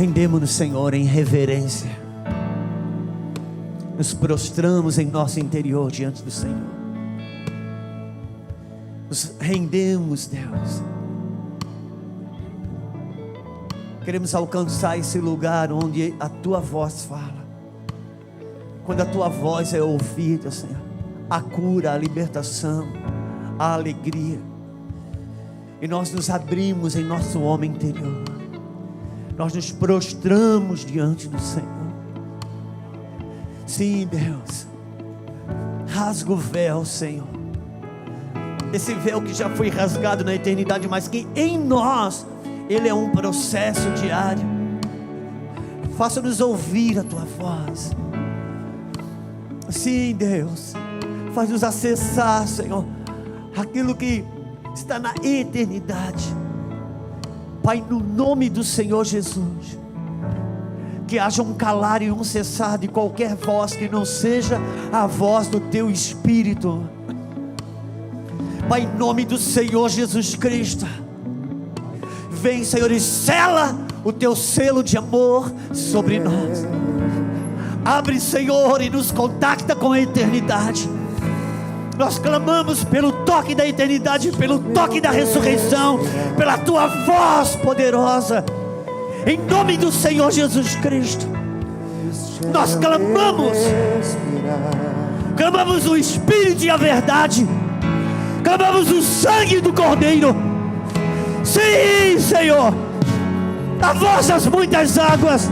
Rendemos-nos, Senhor, em reverência. Nos prostramos em nosso interior diante do Senhor. Nos rendemos, Deus. Queremos alcançar esse lugar onde a Tua voz fala. Quando a Tua voz é ouvida, Senhor, a cura, a libertação, a alegria. E nós nos abrimos em nosso homem interior. Nós nos prostramos diante do Senhor. Sim, Deus. Rasga o véu, Senhor. Esse véu que já foi rasgado na eternidade, mas que em nós ele é um processo diário. Faça-nos ouvir a Tua voz. Sim, Deus. Faz-nos acessar, Senhor, aquilo que está na eternidade. Pai, no nome do Senhor Jesus, que haja um calar e um cessar de qualquer voz que não seja a voz do Teu Espírito. Pai, em nome do Senhor Jesus Cristo, vem, Senhor, e sela o Teu selo de amor sobre nós. Abre, Senhor, e nos contacta com a eternidade. Nós clamamos pelo toque da eternidade, pelo toque da ressurreição, pela Tua voz poderosa, em nome do Senhor Jesus Cristo. Nós clamamos o Espírito e a verdade, clamamos o sangue do Cordeiro. Sim, Senhor, a voz das muitas águas.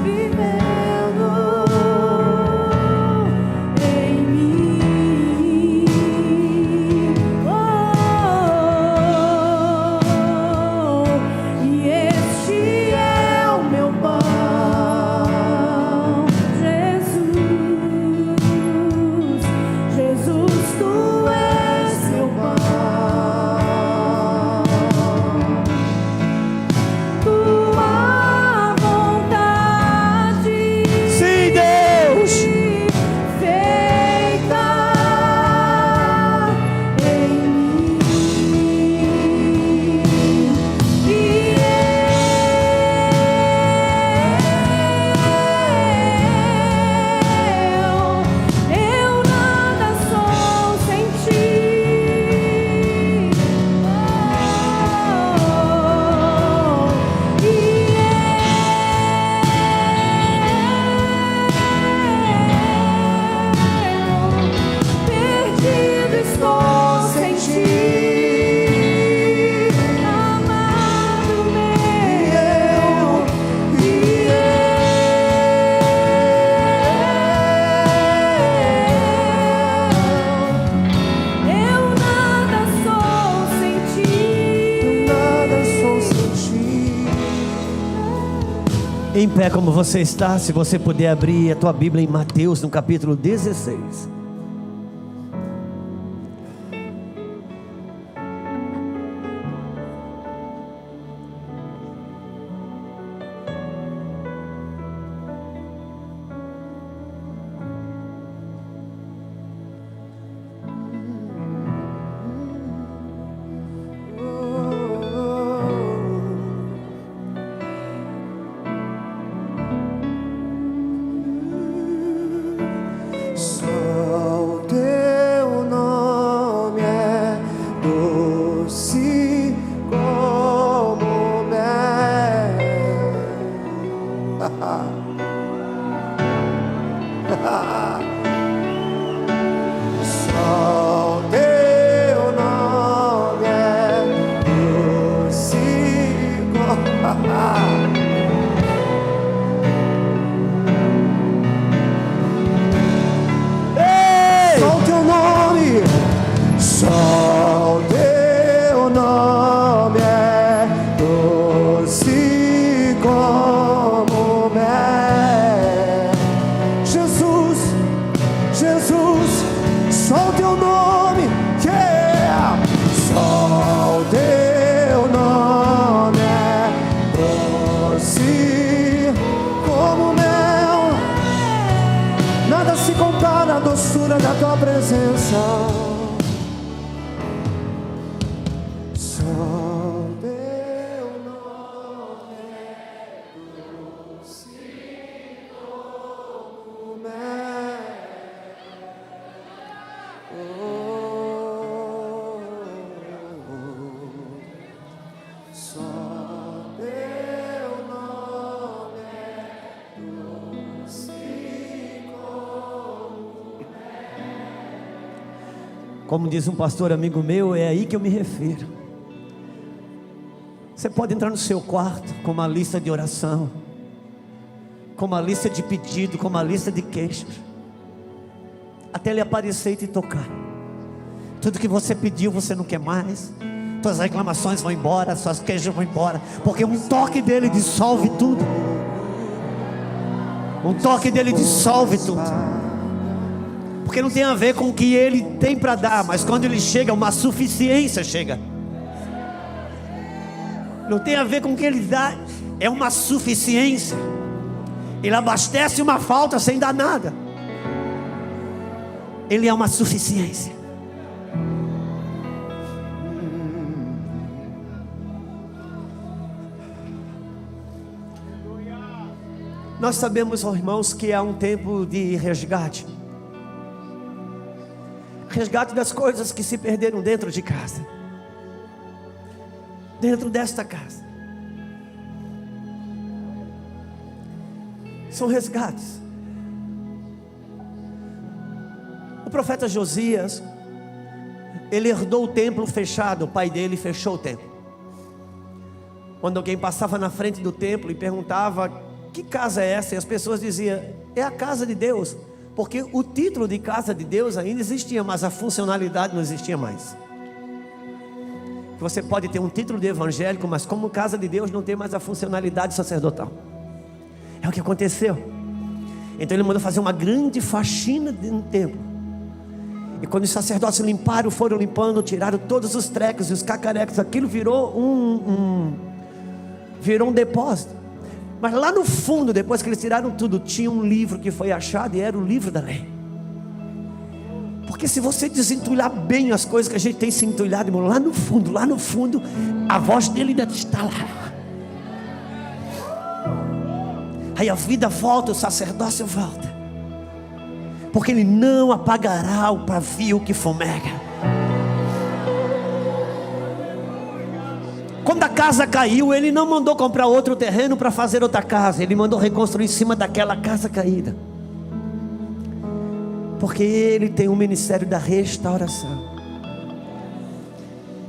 Em pé como você está, se você puder abrir a tua Bíblia em Mateus, no capítulo 16. Só Como diz um pastor amigo meu, é aí que eu me refiro. Você pode entrar no seu quarto com uma lista de oração, com uma lista de pedido, com uma lista de queixas, até Ele aparecer e te tocar. Tudo que você pediu você não quer mais, suas reclamações vão embora, suas queixas vão embora, porque um toque dele dissolve tudo. Um toque dele dissolve tudo. Porque não tem a ver com o que ele tem para dar, mas quando ele chega, uma suficiência chega. Não tem a ver com o que ele dá, é uma suficiência. Ele abastece uma falta sem dar nada. Ele é uma suficiência. Nós sabemos, irmãos, que há um tempo de resgate. Resgate das coisas que se perderam dentro de casa, dentro desta casa. São resgates. O profeta Josias, ele herdou o templo fechado. O pai dele fechou o templo. Quando alguém passava na frente do templo e perguntava: que casa é essa? E as pessoas diziam: é a casa de Deus. Porque o título de casa de Deus ainda existia, mas a funcionalidade não existia mais. Você pode ter um título de evangélico, mas como casa de Deus não tem mais a funcionalidade sacerdotal. É o que aconteceu. Então ele mandou fazer uma grande faxina no templo. E quando os sacerdotes limparam, foram limpando, tiraram todos os trecos e os cacarecos, aquilo virou um depósito. Mas lá no fundo, depois que eles tiraram tudo, tinha um livro que foi achado e era o livro da lei. Porque se você desentulhar bem as coisas que a gente tem se entulhado, irmão, lá no fundo, a voz dele ainda está lá. Aí a vida volta, o sacerdócio volta. Porque ele não apagará o pavio que fumega. Quando a casa caiu, ele não mandou comprar outro terreno para fazer outra casa. Ele mandou reconstruir em cima daquela casa caída. Porque ele tem um ministério da restauração.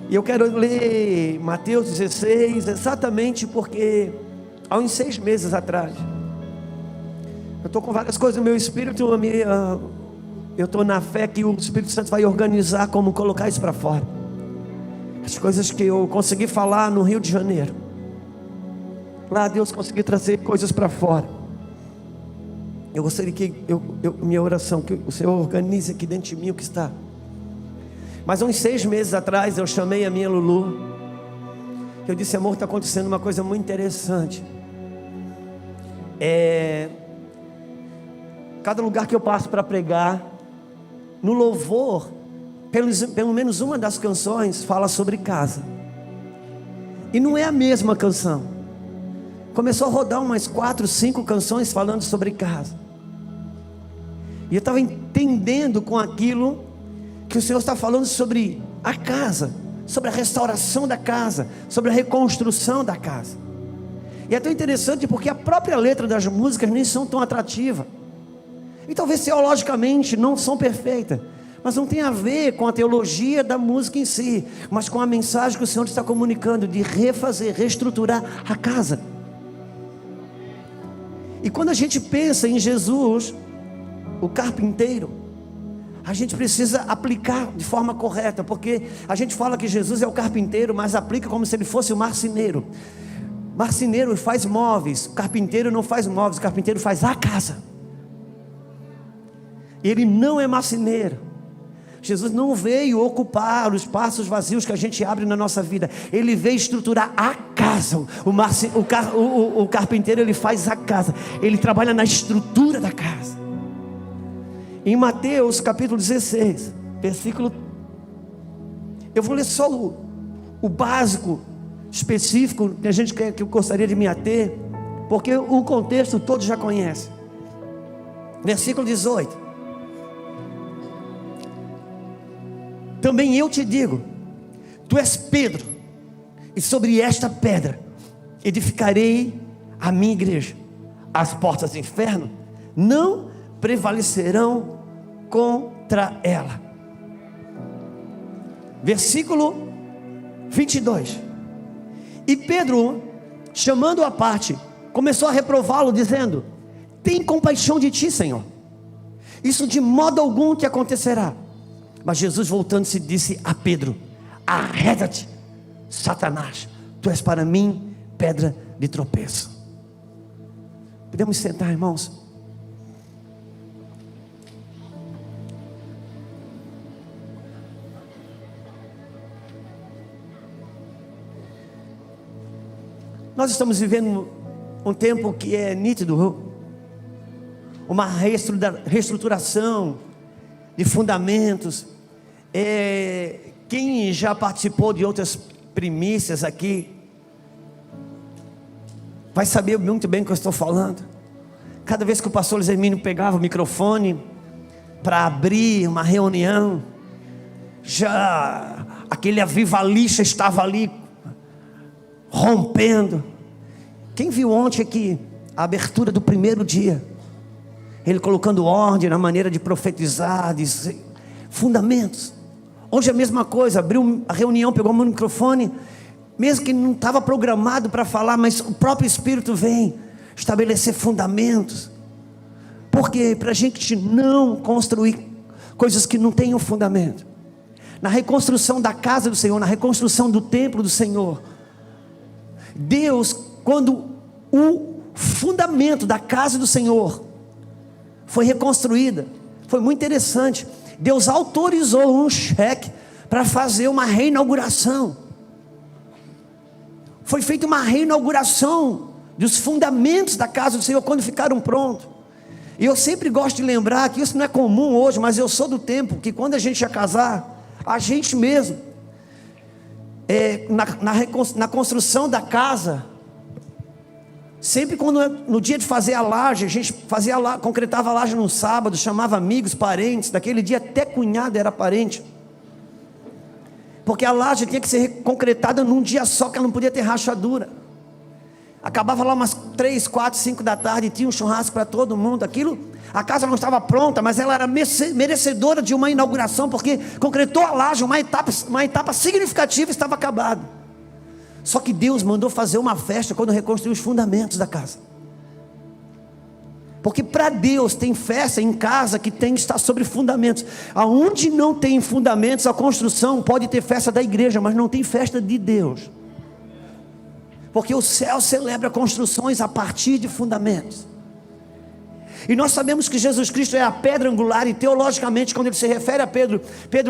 E eu quero ler Mateus 16, exatamente porque há uns 6 meses atrás, eu estou com várias coisas no meu espírito. Eu estou na fé que o Espírito Santo vai organizar como colocar isso para fora. As coisas que eu consegui falar no Rio de Janeiro, lá Deus conseguiu trazer coisas para fora. Eu gostaria que minha oração, que o Senhor organize aqui dentro de mim o que está. Mas há uns 6 meses atrás eu chamei a minha Lulu. Eu disse: amor, está acontecendo uma coisa muito interessante. Cada lugar que eu passo para pregar, no louvor, pelo menos uma das canções fala sobre casa. E não é a mesma canção. Começou a rodar umas 4, 5 canções falando sobre casa. E eu estava entendendo com aquilo que o Senhor está falando sobre a casa, sobre a restauração da casa, sobre a reconstrução da casa. E é tão interessante porque a própria letra das músicas nem são tão atrativas. E talvez teologicamente não são perfeitas, mas não tem a ver com a teologia da música em si, mas com a mensagem que o Senhor está comunicando de refazer, reestruturar a casa. E quando a gente pensa em Jesus, o carpinteiro, a gente precisa aplicar de forma correta, porque a gente fala que Jesus é o carpinteiro, mas aplica como se ele fosse o marceneiro. Marceneiro faz móveis, carpinteiro não faz móveis, carpinteiro faz a casa. Ele não é marceneiro. Jesus não veio ocupar os espaços vazios que a gente abre na nossa vida. Ele veio estruturar a casa. O carpinteiro, ele faz a casa. Ele trabalha na estrutura da casa. Em Mateus capítulo 16, versículo... Eu vou ler só o básico, específico, que eu gostaria de me ater, porque o contexto todos já conhecem. Versículo 18. Também eu te digo: tu és Pedro, e sobre esta pedra edificarei a minha igreja. As portas do inferno não prevalecerão contra ela. versículo 22. E Pedro, chamando-o à parte, começou a reprová-lo, dizendo: tem compaixão de ti, Senhor, isso de modo algum te acontecerá. Mas Jesus, voltando-se, disse a Pedro: arreda-te, Satanás, tu és para mim pedra de tropeço. Podemos sentar, irmãos? Nós estamos vivendo um tempo que é nítido, uma reestruturação de fundamentos. Quem já participou de outras primícias aqui vai saber muito bem o que eu estou falando. Cada vez que o pastor Luiz Hermínio pegava o microfone para abrir uma reunião, já aquele avivalista estava ali rompendo. Quem viu ontem aqui a abertura do primeiro dia, ele colocando ordem na maneira de profetizar, dizer fundamentos. Hoje é a mesma coisa, abriu a reunião, pegou o microfone, mesmo que não estava programado para falar, mas o próprio Espírito vem estabelecer fundamentos. Porque para a gente não construir coisas que não tenham fundamento, na reconstrução da casa do Senhor, na reconstrução do templo do Senhor, Deus, quando o fundamento da casa do Senhor foi reconstruída, foi muito interessante. Deus autorizou um cheque para fazer uma reinauguração. Foi feita uma reinauguração dos fundamentos da casa do Senhor quando ficaram prontos. E eu sempre gosto de lembrar que isso não é comum hoje, mas eu sou do tempo que quando a gente ia casar, a gente mesmo, na construção da casa, sempre quando no dia de fazer a laje, a gente concretava a laje no sábado, chamava amigos, parentes, daquele dia até cunhado era parente, porque a laje tinha que ser concretada num dia só, que ela não podia ter rachadura. Acabava lá umas 3, 4, 5 da tarde, tinha um churrasco para todo mundo. Aquilo, a casa não estava pronta, mas ela era merecedora de uma inauguração, porque concretou a laje, uma etapa significativa, estava acabada. Só que Deus mandou fazer uma festa quando reconstruiu os fundamentos da casa. Porque para Deus tem festa em casa que tem que estar sobre fundamentos. Aonde não tem fundamentos, a construção pode ter festa da igreja, mas não tem festa de Deus. Porque o céu celebra construções a partir de fundamentos. E nós sabemos que Jesus Cristo é a pedra angular, e teologicamente, quando ele se refere a Pedro,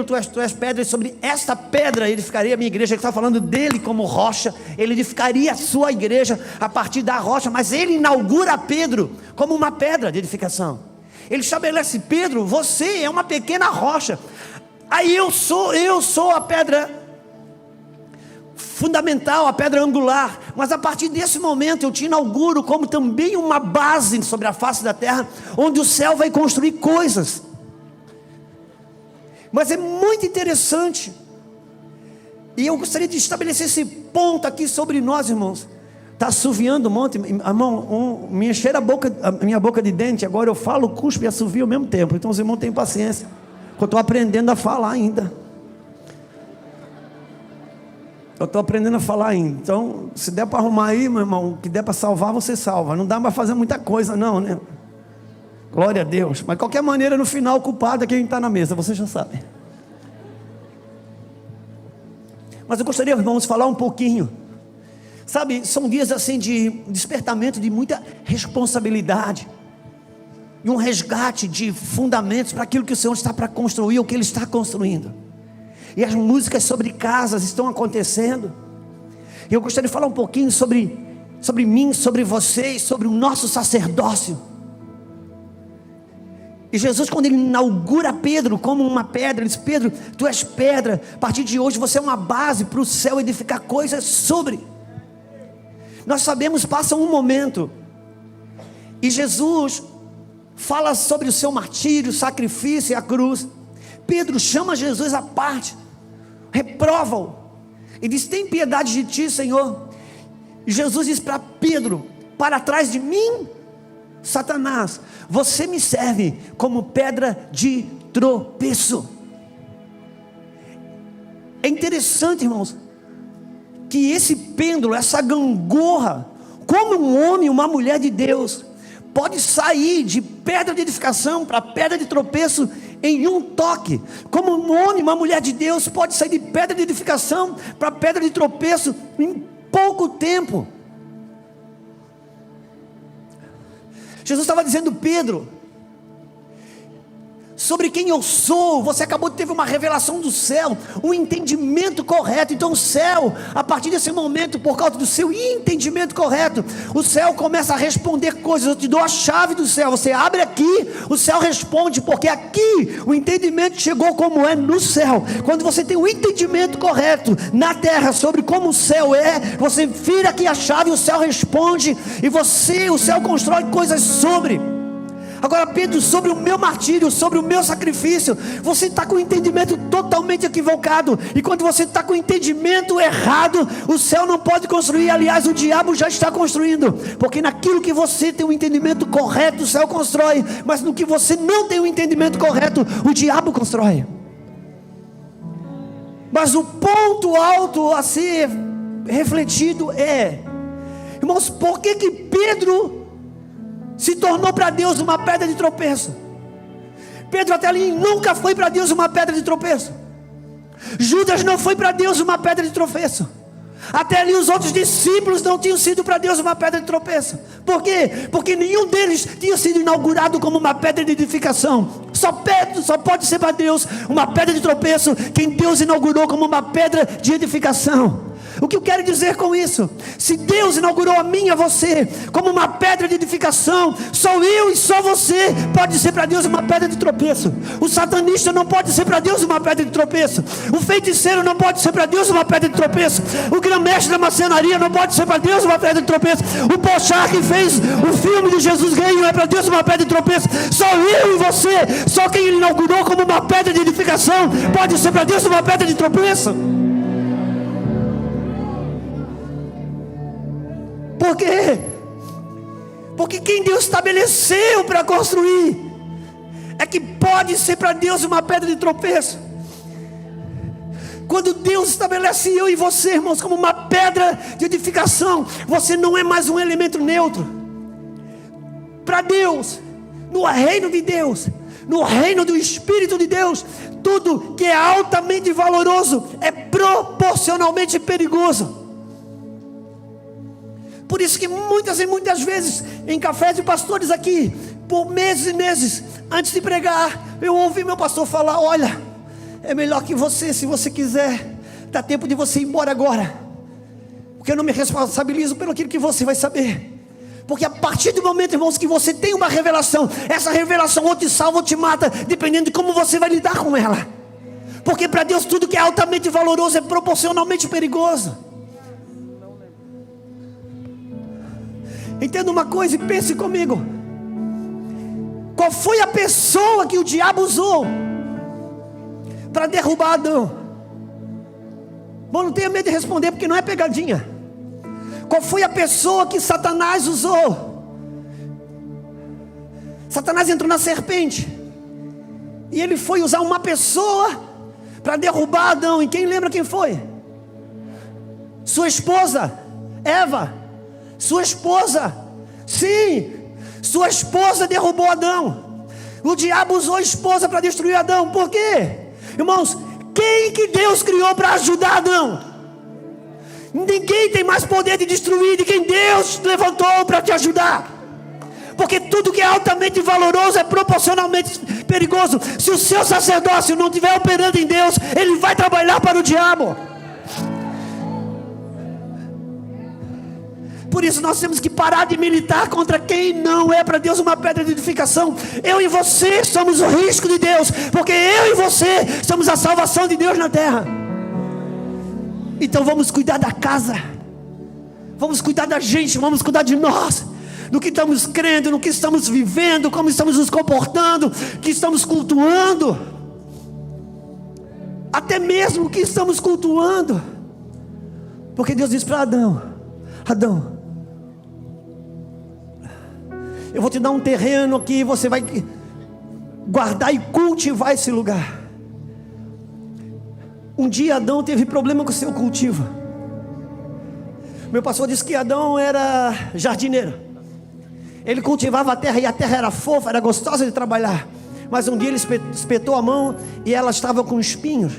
tu és pedra, e sobre esta pedra edificaria a minha igreja. Ele está falando dele como rocha, ele edificaria a sua igreja a partir da rocha, mas ele inaugura Pedro como uma pedra de edificação. Ele estabelece: Pedro, você é uma pequena rocha, aí eu sou a pedra fundamental, a pedra angular, mas a partir desse momento eu te inauguro como também uma base sobre a face da terra, onde o céu vai construir coisas. Mas é muito interessante, e eu gostaria de estabelecer esse ponto aqui sobre nós, irmãos. Está assoviando um monte, irmão, me encheram a minha boca de dente, agora eu falo, cuspo e assovio ao mesmo tempo. Então os irmãos têm paciência, eu estou aprendendo a falar ainda. Eu estou aprendendo a falar ainda. Então, se der para arrumar aí, meu irmão, o que der para salvar, você salva. Não dá para fazer muita coisa não, né? Glória a Deus. Mas de qualquer maneira, no final, o culpado é quem está na mesa, você já sabe. Mas eu gostaria, irmãos, de falar um pouquinho. Sabe, são dias assim de despertamento de muita responsabilidade. E um resgate de fundamentos para aquilo que o Senhor está para construir, o que Ele está construindo. E as músicas sobre casas estão acontecendo. E eu gostaria de falar um pouquinho sobre mim, sobre vocês, sobre o nosso sacerdócio. E Jesus, quando ele inaugura Pedro como uma pedra, ele diz: Pedro, tu és pedra, a partir de hoje você é uma base para o céu edificar coisas sobre. Nós sabemos, passa um momento, e Jesus fala sobre o seu martírio, o sacrifício e a cruz. Pedro chama Jesus à parte, reprova-o, e diz: tem piedade de ti, Senhor. E Jesus diz para Pedro: para trás de mim, Satanás, você me serve como pedra de tropeço. É interessante, irmãos, que esse pêndulo, essa gangorra, como um homem e uma mulher de Deus, pode sair de pedra de edificação para pedra de tropeço em um toque. Como um homem e uma mulher de Deus pode sair de pedra de edificação para pedra de tropeço em pouco tempo. Jesus estava dizendo: Pedro, sobre quem eu sou, você acabou de ter uma revelação do céu, um entendimento correto. Então o céu, a partir desse momento, por causa do seu entendimento correto, o céu começa a responder coisas. Eu te dou a chave do céu, você abre aqui, o céu responde, porque aqui o entendimento chegou como é no céu. Quando você tem o entendimento correto na terra sobre como o céu é, você vira aqui a chave, o céu responde, e o céu constrói coisas sobre. Agora, Pedro, sobre o meu martírio, sobre o meu sacrifício, você está com o entendimento totalmente equivocado. E quando você está com o entendimento errado, o céu não pode construir. Aliás, o diabo já está construindo, porque naquilo que você tem o entendimento correto, o céu constrói. Mas no que você não tem o entendimento correto, o diabo constrói. Mas o ponto alto a ser refletido é: irmãos, por que Pedro se tornou para Deus uma pedra de tropeço? Pedro até ali nunca foi para Deus uma pedra de tropeço. Judas não foi para Deus uma pedra de tropeço. Até ali os outros discípulos não tinham sido para Deus uma pedra de tropeço. Por quê? Porque nenhum deles tinha sido inaugurado como uma pedra de edificação. Só pode ser para Deus uma pedra de tropeço quem Deus inaugurou como uma pedra de edificação. O que eu quero dizer com isso? Se Deus inaugurou a mim e a você como uma pedra de edificação, só eu e só você pode ser para Deus uma pedra de tropeço. O satanista não pode ser para Deus uma pedra de tropeço. O feiticeiro não pode ser para Deus uma pedra de tropeço. O grão-mestre da maçonaria não pode ser para Deus uma pedra de tropeço. O Pochá que fez o filme de Jesus Ganho é para Deus uma pedra de tropeço. Só eu e você, só quem ele inaugurou como uma pedra de edificação, pode ser para Deus uma pedra de tropeço. Por quê? Porque quem Deus estabeleceu para construir é que pode ser para Deus uma pedra de tropeço. Quando Deus estabelece eu e você, irmãos, como uma pedra de edificação, você não é mais um elemento neutro. Para Deus, no reino de Deus, no reino do Espírito de Deus, tudo que é altamente valoroso é proporcionalmente perigoso. Por isso que muitas e muitas vezes, em cafés de pastores aqui, por meses e meses, antes de pregar, eu ouvi meu pastor falar: olha, é melhor que você, se você quiser, dá tempo de você ir embora agora, porque eu não me responsabilizo pelo aquilo que você vai saber. Porque a partir do momento, irmãos, que você tem uma revelação, essa revelação ou te salva ou te mata, dependendo de como você vai lidar com ela. Porque para Deus tudo que é altamente valoroso é proporcionalmente perigoso. Entenda uma coisa e pense comigo: qual foi a pessoa que o diabo usou para derrubar Adão? Bom, não tenha medo de responder, porque não é pegadinha. Qual foi a pessoa que Satanás usou? Satanás entrou na serpente e ele foi usar uma pessoa para derrubar Adão. E quem lembra quem foi? Sua esposa, Eva. Sua esposa, sim, sua esposa derrubou Adão. O diabo usou a esposa para destruir Adão. Por quê? Irmãos, quem que Deus criou para ajudar Adão? Ninguém tem mais poder de destruir de quem Deus levantou para te ajudar. Porque tudo que é altamente valoroso é proporcionalmente perigoso. Se o seu sacerdócio não estiver operando em Deus, ele vai trabalhar para o diabo. Por isso nós temos que parar de militar contra quem não é para Deus uma pedra de edificação. Eu e você somos o risco de Deus, porque eu e você somos a salvação de Deus na terra. Então vamos cuidar da casa, vamos cuidar da gente, vamos cuidar de nós, no que estamos crendo, no que estamos vivendo, como estamos nos comportando, que estamos cultuando, até mesmo o que estamos cultuando. Porque Deus diz para Adão: Adão, eu vou te dar um terreno aqui, você vai guardar e cultivar esse lugar. Um dia Adão teve problema com o seu cultivo. Meu pastor disse que Adão era jardineiro. Ele cultivava a terra e a terra era fofa, era gostosa de trabalhar. Mas um dia ele espetou a mão e ela estava com espinhos.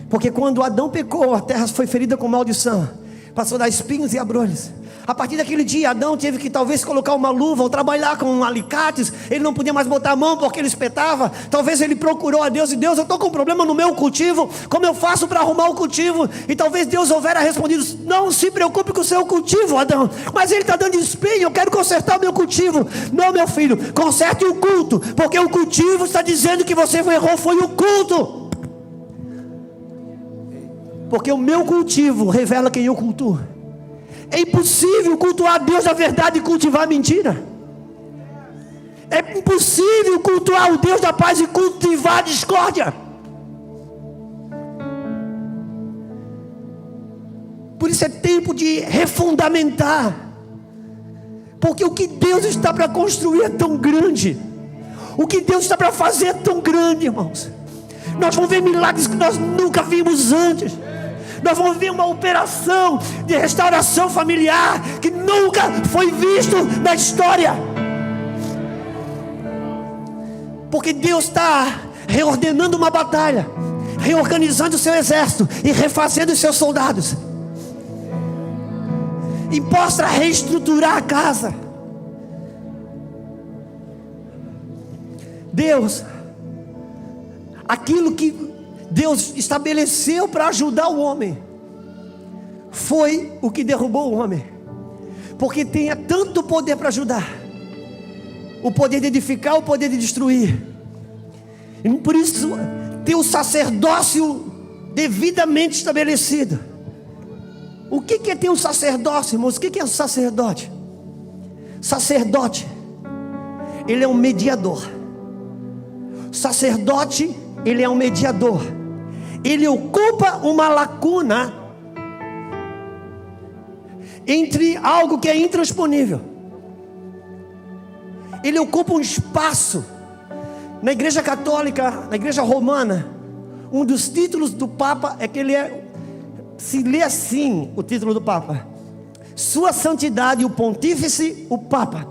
Porque quando Adão pecou, a terra foi ferida com maldição. Passou a dar espinhos e abrolhos. A partir daquele dia, Adão teve que talvez colocar uma luva ou trabalhar com alicates. Ele não podia mais botar a mão porque ele espetava. Talvez ele procurou a Deus e Deus, eu estou com um problema no meu cultivo. Como eu faço para arrumar o cultivo? E talvez Deus houvera respondido: não se preocupe com o seu cultivo, Adão. Mas ele está dando espinho, eu quero consertar o meu cultivo. Não, meu filho, conserte o culto. Porque o cultivo está dizendo que você errou, foi o culto. Porque o meu cultivo revela quem eu cultuo. É impossível cultuar a Deus da verdade e cultivar a mentira. É impossível cultuar o Deus da paz e cultivar a discórdia. Por isso é tempo de refundamentar. Porque o que Deus está para construir é tão grande. O que Deus está para fazer é tão grande, irmãos. Nós vamos ver milagres que nós nunca vimos antes. Nós vamos ver uma operação de restauração familiar que nunca foi visto na história. Porque Deus está reordenando uma batalha, reorganizando o seu exército e refazendo os seus soldados. E mostra reestruturar a casa. Deus, aquilo que Deus estabeleceu para ajudar o homem, foi o que derrubou o homem. Porque tem tanto poder para ajudar, o poder de edificar, o poder de destruir. E por isso tem o sacerdócio devidamente estabelecido. O que é ter um sacerdócio, irmãos? O que é um sacerdote? Sacerdote, ele é um mediador. Sacerdote, ele é um mediador. Ele ocupa uma lacuna entre algo que é intransponível. Ele ocupa um espaço. Na igreja católica, na igreja romana, um dos títulos do Papa é que ele é, se lê assim o título do Papa: Sua Santidade o Pontífice, o Papa.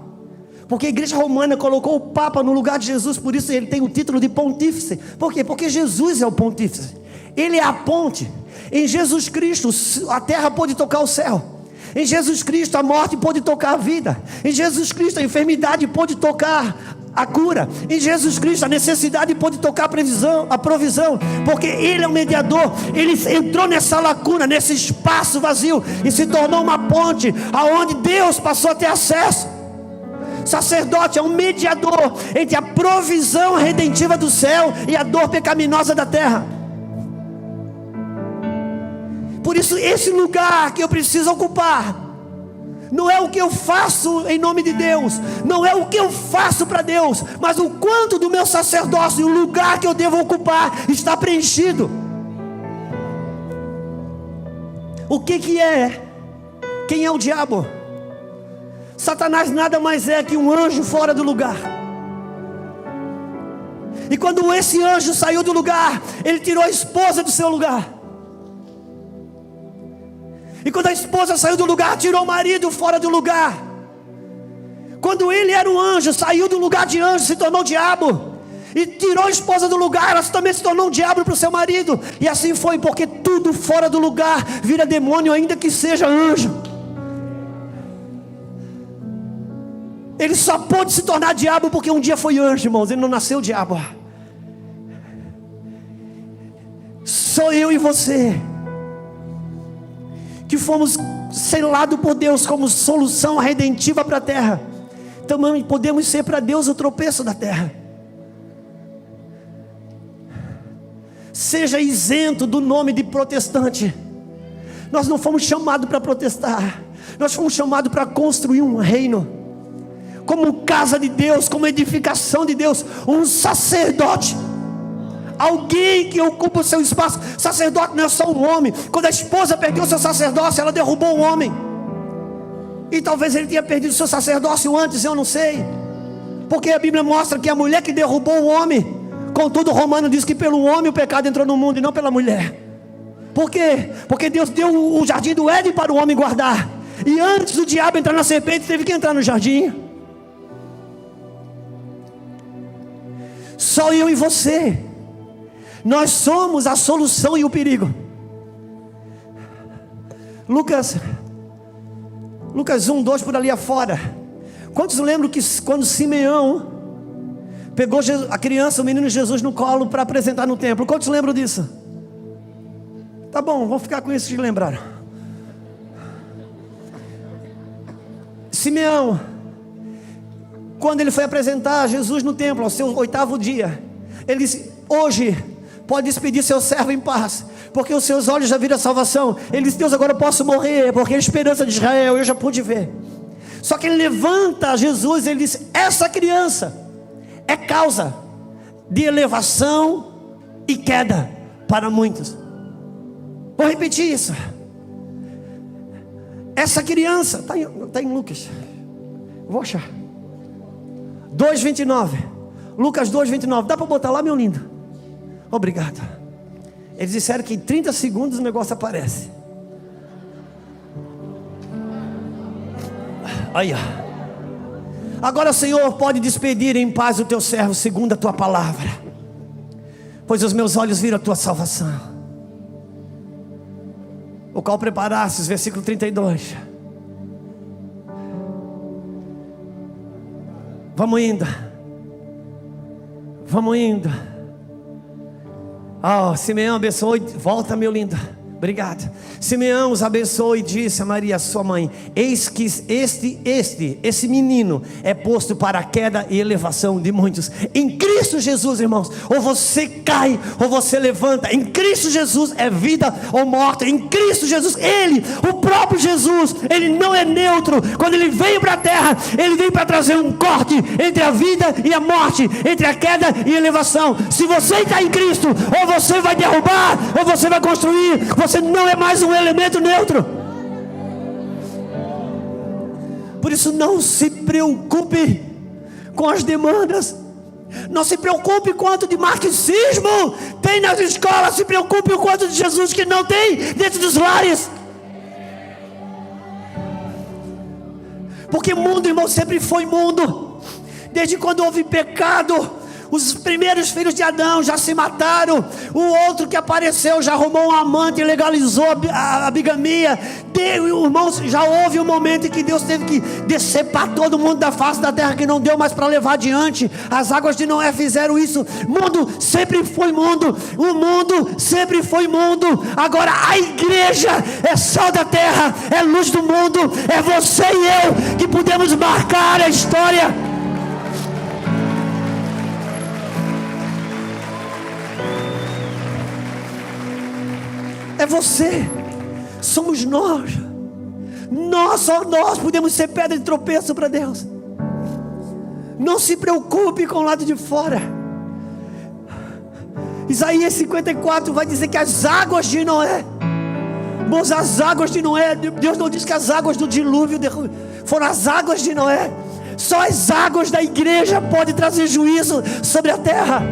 Porque a igreja romana colocou o Papa no lugar de Jesus, por isso ele tem o título de Pontífice. Por quê? Porque Jesus é o Pontífice. Ele é a ponte. Em Jesus Cristo a terra pode tocar o céu. Em Jesus Cristo a morte pode tocar a vida. Em Jesus Cristo a enfermidade pode tocar a cura. Em Jesus Cristo a necessidade pode tocar a provisão. Porque Ele é o mediador. Ele entrou nessa lacuna, nesse espaço vazio, e se tornou uma ponte, aonde Deus passou a ter acesso. Sacerdote é um mediador entre a provisão redentiva do céu e a dor pecaminosa da terra. Por isso esse lugar que eu preciso ocupar não é o que eu faço em nome de Deus, não é o que eu faço para Deus, mas o quanto do meu sacerdócio, o lugar que eu devo ocupar está preenchido. O que é? Quem é o diabo? Satanás nada mais é que um anjo fora do lugar. E quando esse anjo saiu do lugar, ele tirou a esposa do seu lugar. E quando a esposa saiu do lugar, tirou o marido fora do lugar. Quando ele era um anjo, saiu do lugar de anjo, se tornou diabo. E tirou a esposa do lugar, ela também se tornou um diabo para o seu marido. E assim foi, porque tudo fora do lugar vira demônio, ainda que seja anjo. Ele só pôde se tornar diabo porque um dia foi anjo, irmãos. Ele não nasceu diabo. Sou eu e você que fomos selados por Deus como solução redentiva para a terra. Também podemos ser para Deus o tropeço da terra. Seja isento do nome de protestante. Nós não fomos chamados para protestar. Nós fomos chamados para construir um reino, como casa de Deus, como edificação de Deus. Um sacerdote, alguém que ocupa o seu espaço. Sacerdote não é só um homem. Quando a esposa perdeu o seu sacerdócio, ela derrubou o homem. E talvez ele tenha perdido o seu sacerdócio antes, eu não sei. Porque a Bíblia mostra que a mulher que derrubou o homem Contudo, Romano diz que pelo homem o pecado entrou no mundo e não pela mulher. Por quê? Porque Deus deu o jardim do Éden para o homem guardar. E antes do diabo entrar na serpente, teve que entrar no jardim. Só eu e você. Nós somos a solução e o perigo. Lucas 1, 2 por ali afora. Quantos lembram que quando Simeão pegou a criança, o menino Jesus no colo para apresentar no templo? Quantos lembram disso? Tá bom, vou ficar com isso de lembrar. Simeão, quando ele foi apresentar Jesus no templo, ao seu 8º dia, ele disse: hoje pode despedir seu servo em paz, porque os seus olhos já viram a salvação. Ele disse: Deus, agora eu posso morrer, porque a esperança de Israel eu já pude ver. Só que ele levanta Jesus, ele disse: essa criança é causa de elevação e queda para muitos. Vou repetir isso. Essa criança, está em Lucas, vou achar, 2:29, Lucas 2:29, dá para botar lá, meu lindo? Obrigado. Eles disseram que em 30 segundos o negócio aparece. Aí, ó. Agora, Senhor, pode despedir em paz o teu servo segundo a tua palavra, pois os meus olhos viram a tua salvação, o qual preparastes, versículo 32. Vamos indo. Simeão abençoou. Volta, meu lindo. Obrigado. Simeão os abençoou e disse a Maria, sua mãe: eis que esse menino é posto para a queda e elevação de muitos. Em Cristo Jesus, irmãos, ou você cai ou você levanta. Em Cristo Jesus é vida ou morte. Em Cristo Jesus, Ele, o próprio Jesus, Ele não é neutro. Quando Ele veio para a terra, Ele veio para trazer um corte entre a vida e a morte, entre a queda e a elevação. Se você está em Cristo, ou você vai derrubar ou você vai construir. Você não é mais um elemento neutro. Por isso, não se preocupe com as demandas. Não se preocupe quanto de marxismo tem nas escolas. Se preocupe o quanto de Jesus que não tem dentro dos lares. Porque mundo, irmão, sempre foi mundo. Desde quando houve pecado, os primeiros filhos de Adão já se mataram. O outro que apareceu já arrumou um amante e legalizou a bigamia. Irmãos, já houve um momento em que Deus teve que decepar todo mundo da face da terra, que não deu mais para levar adiante. As águas de Noé fizeram isso. Mundo sempre foi mundo. O mundo sempre foi mundo. Agora a igreja é sal da terra, é luz do mundo. É você e eu que podemos marcar a história. É você, somos nós. Só nós podemos ser pedra de tropeço para Deus. Não se preocupe com o lado de fora. Isaías 54 vai dizer que as águas de Noé, irmãos, as águas de Noé, Deus não diz que as águas do dilúvio foram as águas de Noé. Só as águas da igreja podem trazer juízo sobre a terra.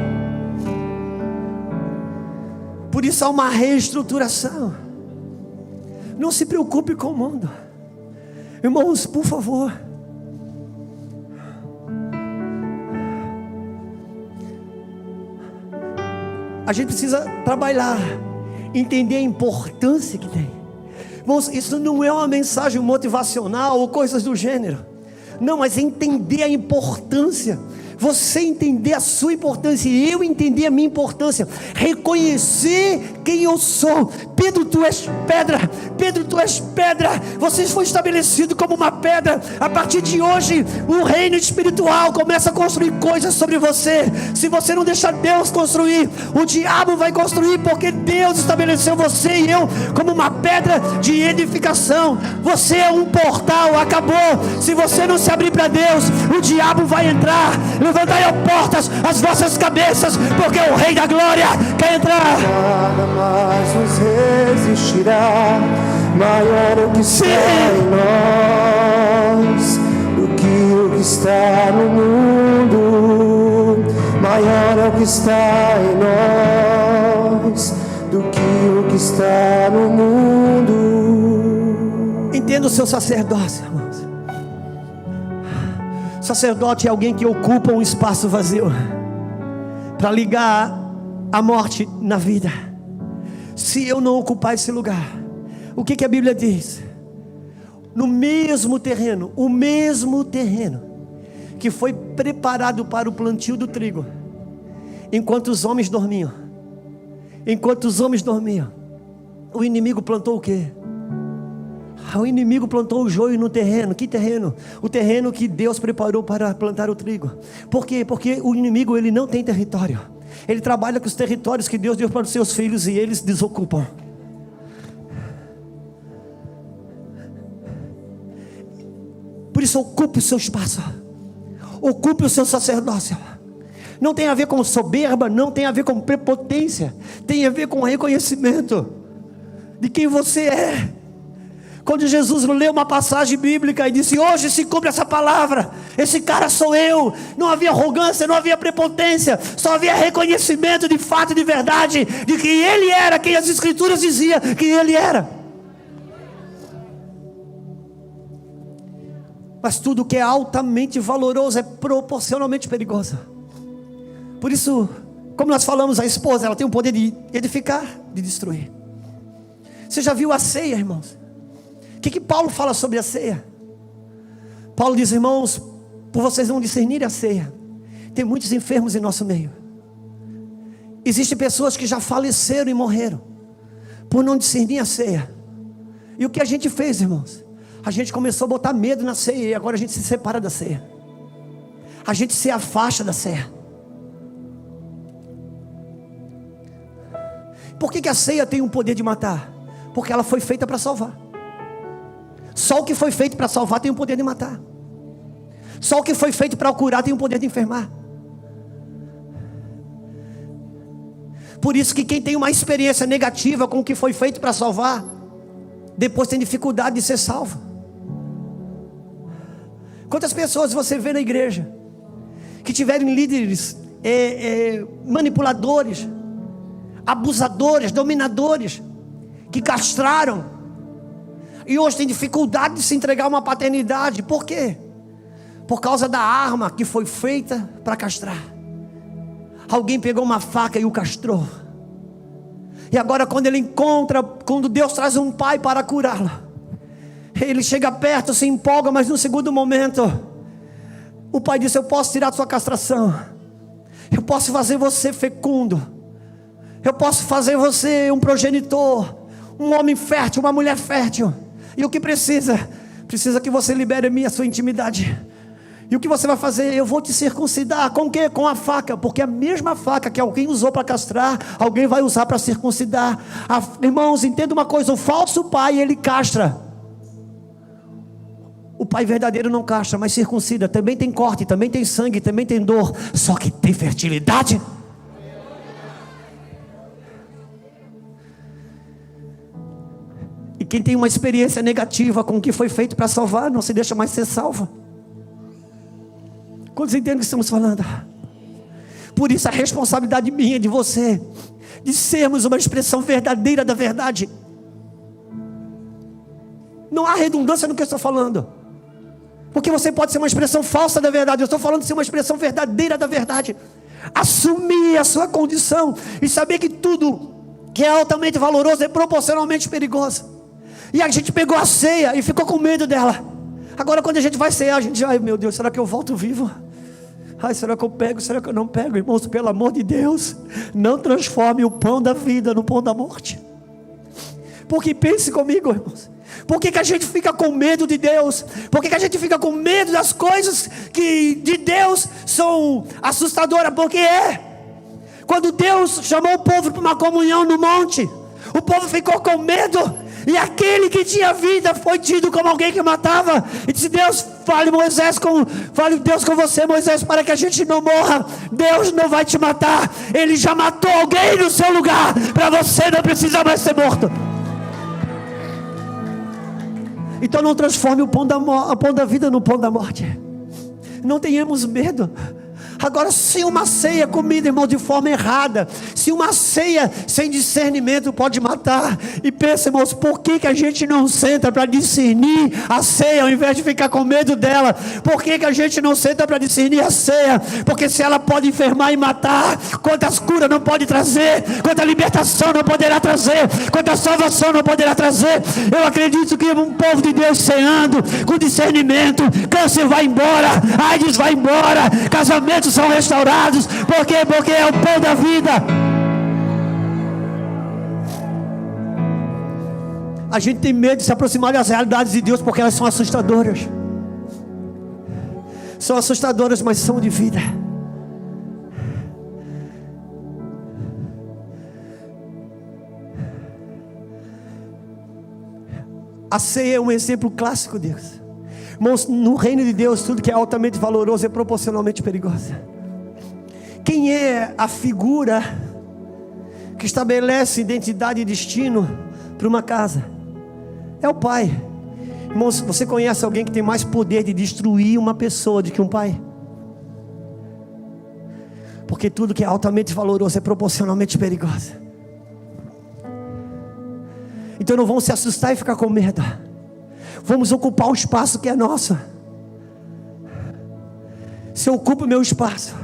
Por isso há uma reestruturação. Não se preocupe com o mundo. Irmãos, por favor. A gente precisa trabalhar, entender a importância que tem. Irmãos, isso não é uma mensagem motivacional ou coisas do gênero. Não, mas entender a importância. Você entender a sua importância e eu entender a minha importância. Reconhecer quem eu sou. Pedro, tu és pedra. Pedro, tu és pedra. Você foi estabelecido como uma pedra. A partir de hoje, o reino espiritual começa a construir coisas sobre você. Se você não deixar Deus construir, o diabo vai construir, porque Deus estabeleceu você e eu como uma pedra de edificação. Você é um portal, acabou. Se você não se abrir para Deus, o diabo vai entrar. Levantai, ó portas, as vossas cabeças, porque o Rei da Glória quer entrar. Nada mais nos resistirá. Maior é o que está em nós do que o que está no mundo. Maior é o que está em nós do que o que está no mundo. Entenda o seu sacerdócio, irmãos. Sacerdote é alguém que ocupa um espaço vazio para ligar a morte na vida. Se eu não ocupar esse lugar, o que a Bíblia diz? No mesmo terreno, o mesmo terreno que foi preparado para o plantio do trigo, enquanto os homens dormiam, o inimigo plantou o quê? O inimigo plantou o joio no terreno. Que terreno? O terreno que Deus preparou para plantar o trigo. Por quê? Porque o inimigo, ele não tem território. Ele trabalha com os territórios que Deus deu para os seus filhos e eles desocupam. Por isso, ocupe o seu espaço, ocupe o seu sacerdócio. Não tem a ver com soberba, não tem a ver com prepotência, tem a ver com reconhecimento de quem você é. Quando Jesus leu uma passagem bíblica e disse: hoje se cumpre essa palavra, esse cara sou eu. Não havia arrogância, não havia prepotência, só havia reconhecimento de fato e de verdade, de que Ele era quem as Escrituras diziam que Ele era. Mas tudo que é altamente valoroso é proporcionalmente perigoso. Por isso, como nós falamos, a esposa, ela tem o poder de edificar, de destruir. Você já viu a ceia, irmãos? O que Paulo fala sobre a ceia? Paulo diz: irmãos, por vocês não discernirem a ceia, tem muitos enfermos em nosso meio. Existem pessoas que já faleceram e morreram por não discernir a ceia. E o que a gente fez, irmãos? A gente começou a botar medo na ceia, e agora a gente se separa da ceia. A gente se afasta da ceia. Por que a ceia tem um poder de matar? Porque ela foi feita para salvar. Só o que foi feito para salvar tem o poder de matar. Só o que foi feito para curar tem o poder de enfermar. Por isso que quem tem uma experiência negativa com o que foi feito para salvar, depois tem dificuldade de ser salvo. Quantas pessoas você vê na igreja que tiveram líderes manipuladores, abusadores, dominadores, que castraram, e hoje tem dificuldade de se entregar a uma paternidade. Por quê? Por causa da arma que foi feita para castrar. Alguém pegou uma faca e o castrou. E agora quando Deus traz um pai para curá-lo, ele chega perto, se empolga, mas no segundo momento o pai diz: eu posso tirar a sua castração, eu posso fazer você fecundo, eu posso fazer você um progenitor, um homem fértil, uma mulher fértil. E o que precisa que você libere a sua intimidade. E o que você vai fazer? Eu vou te circuncidar. Com o quê? Com a faca. Porque a mesma faca que alguém usou para castrar, alguém vai usar para circuncidar. Irmãos, entenda uma coisa: o falso pai, ele castra. O pai verdadeiro não castra, mas circuncida. Também tem corte, também tem sangue, também tem dor, só que tem fertilidade. E quem tem uma experiência negativa com o que foi feito para salvar, não se deixa mais ser salvo. Quantos entendem o que estamos falando? Por isso a responsabilidade minha, de você, de sermos uma expressão verdadeira da verdade. Não há redundância no que eu estou falando, porque você pode ser uma expressão falsa da verdade. Eu estou falando de ser uma expressão verdadeira da verdade. Assumir a sua condição e saber que tudo que é altamente valoroso é proporcionalmente perigoso. E a gente pegou a ceia e ficou com medo dela. Agora quando a gente vai cear, a gente: ai meu Deus, será que eu volto vivo? Ai, será que eu pego? Será que eu não pego? Irmãos, pelo amor de Deus, não transforme o pão da vida no pão da morte. Porque pense comigo, irmãos, por que a gente fica com medo de Deus? Por que a gente fica com medo das coisas que de Deus são assustadoras? Porque quando Deus chamou o povo para uma comunhão no monte, o povo ficou com medo. E aquele que tinha vida foi tido como alguém que matava. E disse: Deus, fale Deus com você, Moisés, para que a gente não morra. Deus não vai te matar. Ele já matou alguém no seu lugar, para você não precisar mais ser morto. Então não transforme o pão da vida no pão da morte. Não tenhamos medo. Agora, se uma ceia é comida, irmão, de forma errada, se uma ceia sem discernimento pode matar, e pensa, irmãos, por que a gente não senta para discernir a ceia, ao invés de ficar com medo dela? Por que a gente não senta para discernir a ceia? Porque se ela pode enfermar e matar, quantas curas não pode trazer, quanta libertação não poderá trazer, quanta salvação não poderá trazer. Eu acredito que um povo de Deus ceando, com discernimento, câncer vai embora, AIDS vai embora, casamentos são restaurados. Por quê? Porque é o pão da vida. A gente tem medo de se aproximar das realidades de Deus, porque elas são assustadoras. São assustadoras, mas são de vida. A ceia é um exemplo clássico, Deus. Irmãos, no reino de Deus, tudo que é altamente valoroso é proporcionalmente perigoso. Quem é a figura que estabelece identidade e destino para uma casa? É o pai. Irmãos, você conhece alguém que tem mais poder de destruir uma pessoa do que um pai? Porque tudo que é altamente valoroso é proporcionalmente perigoso. Então não vamos se assustar e ficar com medo. Vamos ocupar o espaço que é nosso. Se eu ocupo o meu espaço,